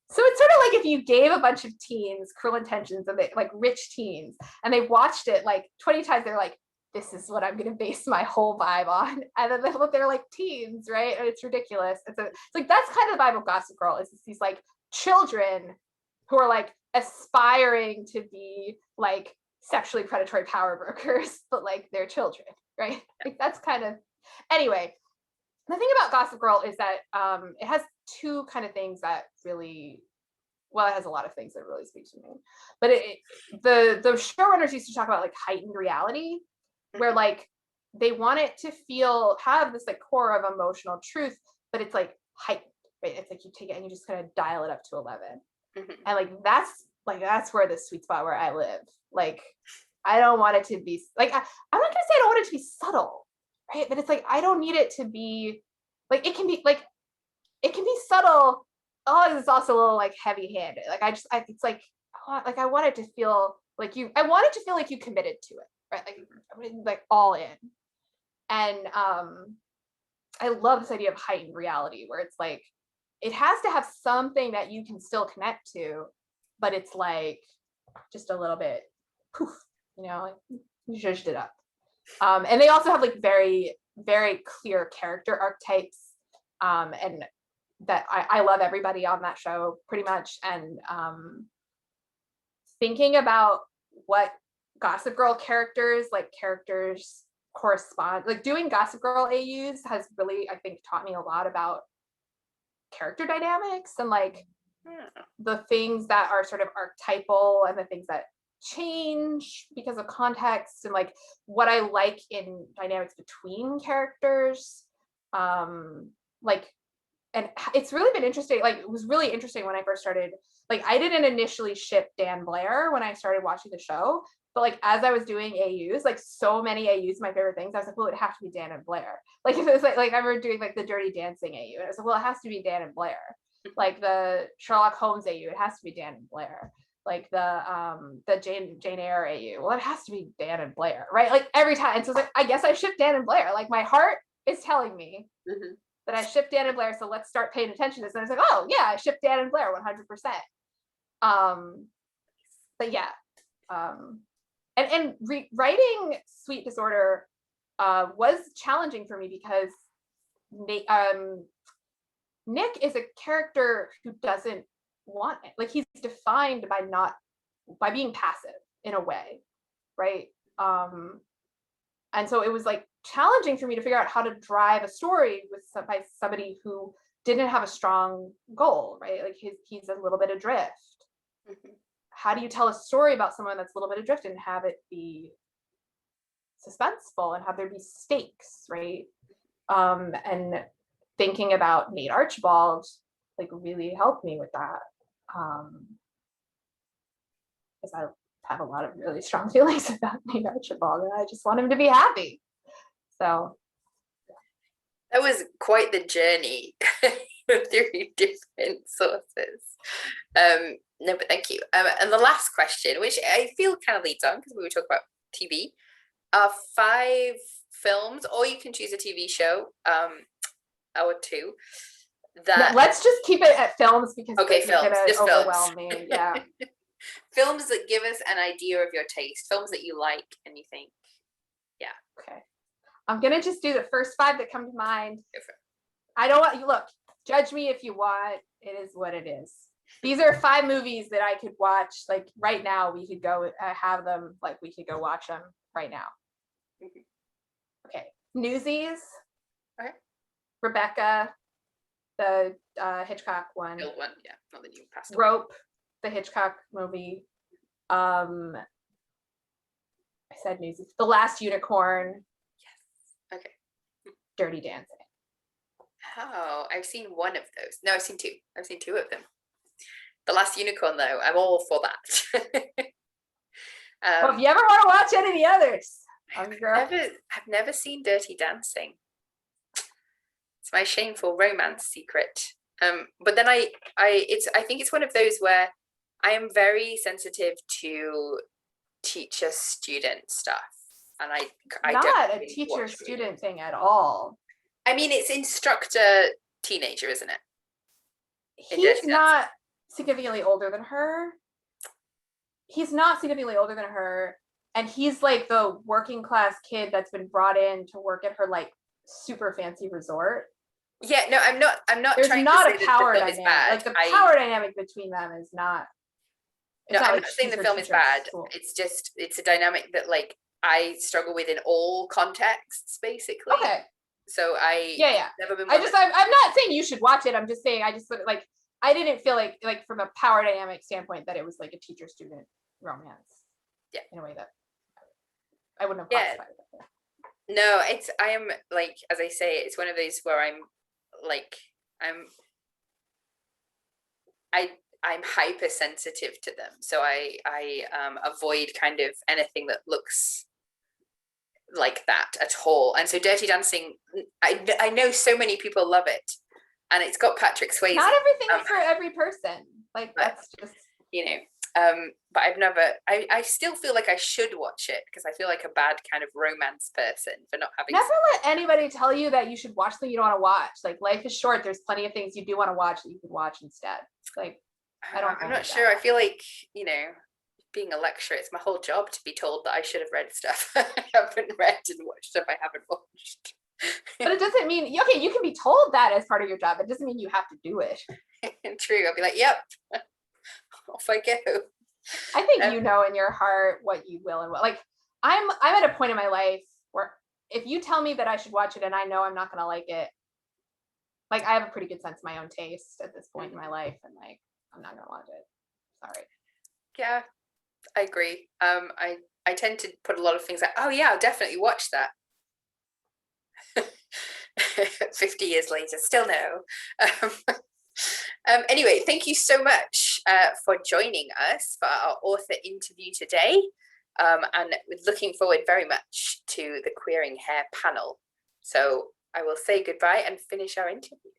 So it's sort of like if you gave a bunch of teens Cruel Intentions, and they like rich teens, and they watched it like 20 times, they're like, this is what I'm going to base my whole vibe on. And then they're like teens, right? And it's ridiculous. It's like, that's kind of the vibe of Gossip Girl, is these like children who are like aspiring to be like sexually predatory power brokers, but like they're children, right? Like that's kind of, anyway, the thing about Gossip Girl is that it has 2 kind of things that really, well, it has a lot of things that really speak to me, but the showrunners used to talk about like heightened reality, where like they want it to have this like core of emotional truth, but it's like heightened, right? It's like you take it and you just kind of dial it up to 11. And like that's where the sweet spot where I live. Like I don't want it to be like, I'm not gonna say I don't want it to be subtle, right? But it's like I don't need it to be like, it can be subtle. Oh, it's also a little like heavy-handed. Like it's like I want it to feel like you committed to it, right? Like all in. And I love this idea of heightened reality, where it's like it has to have something that you can still connect to, but it's like just a little bit poof, you know, like you zhuzhed it up. And they also have like very, very clear character archetypes, and that I love everybody on that show pretty much. And thinking about what Gossip Girl characters correspond, like doing Gossip Girl AUs has really, I think, taught me a lot about character dynamics and like the things that are sort of archetypal and the things that change because of context, and like what I like in dynamics between characters. Like, and it's really been interesting. Like, it was really interesting when I first started. Like, I didn't initially ship Dan Blair when I started watching the show, but like as I was doing AUs, like so many AUs, my favorite things, I was like, well, it have to be Dan and Blair. Like, if it was like I remember doing like the Dirty Dancing AU, and I was like, well, it has to be Dan and Blair. Like the Sherlock Holmes AU, it has to be Dan and Blair. Like the Jane Eyre AU, well, it has to be Dan and Blair, right? Like every time. And so it's like, I guess I shipped Dan and Blair. Like my heart is telling me that I shipped Dan and Blair, so let's start paying attention to this. And I was like, oh yeah, I shipped Dan and Blair 100%. But yeah, and writing Sweet Disorder was challenging for me because Nick is a character who doesn't want it. Like he's defined by being passive in a way, right? And so it was like challenging for me to figure out how to drive a story by somebody who didn't have a strong goal, right? Like he's a little bit adrift. How do you tell a story about someone that's a little bit adrift and have it be suspenseful and have there be stakes, right? And thinking about Nate Archibald like really helped me with that, because I have a lot of really strong feelings about Nate Archibald, and I just want him to be happy. So that was quite the journey through different sources. No, but thank you. And the last question, which I feel kind of leads on because we were talking about TV, are 5 films, or you can choose a TV show, or 2. That let's just keep it at films, because okay, films, just overwhelm films. Me. Yeah. Films that give us an idea of your taste, films that you like and you think, yeah. Okay. I'm gonna just do the first 5 that come to mind. I don't want you, look, judge me if you want. It is what it is. These are 5 movies that I could watch. Like right now, we could go have them. Like we could go watch them right now. Okay, Newsies. Okay. Rebecca, the Hitchcock one. The old one, yeah, not the new past one. Rope, the Hitchcock movie. I said Newsies. The Last Unicorn. Yes. Okay. Dirty Dancing. Oh, I've seen one of those. No, I've seen 2. I've seen 2 of them. The Last Unicorn, though, I'm all for that. Well, if you ever want to watch any of the others, I've never seen Dirty Dancing. It's my shameful romance secret. But then I think it's one of those where I am very sensitive to teacher-student stuff, and I not don't a really teacher-student thing at all. I mean, it's instructor-teenager, isn't it? He's not significantly older than her. He's not significantly older than her, and he's like the working class kid that's been brought in to work at her like super fancy resort. Yeah, no, I'm not. There's trying not to say a power that the film is dynamic. bad. Like the power dynamic between them is not. No, I'm not saying the film is bad. It's a dynamic that like I struggle with in all contexts, basically. Okay. So yeah. Never been. I'm not saying you should watch it. I'm just saying I just like I didn't feel like from a power dynamic standpoint that it was like a teacher-student romance. Yeah. In a way that I wouldn't have classified it that way. No, I am like, as I say, it's one of those where I'm hypersensitive to them, so I avoid kind of anything that looks like that at all. And so Dirty Dancing, I know so many people love it, and it's got Patrick Swayze. Not everything is for every person. Like that's just but I've never. I still feel like I should watch it because I feel like a bad kind of romance person for not having. Never let anybody tell you that you should watch something you don't want to watch. Like life is short. There's plenty of things you do want to watch that you could watch instead. Like I'm not sure. I feel like being a lecturer, it's my whole job to be told that I should have read stuff I haven't read and watched stuff I haven't watched. But it doesn't mean you can be told that as part of your job. It doesn't mean you have to do it. True. I'll be like, yep. Off I go. I think you know in your heart what you will and what. Like I'm at a point in my life where if you tell me that I should watch it and I know I'm not gonna like it, like I have a pretty good sense of my own taste at this point in my life, and like I'm not gonna watch it. Sorry. Yeah, I agree. I tend to put a lot of things like, oh yeah, I'll definitely watch that. 50 years later, still no. Anyway, thank you so much for joining us for our author interview today, and we're looking forward very much to the Queering Hair panel. So I will say goodbye and finish our interview.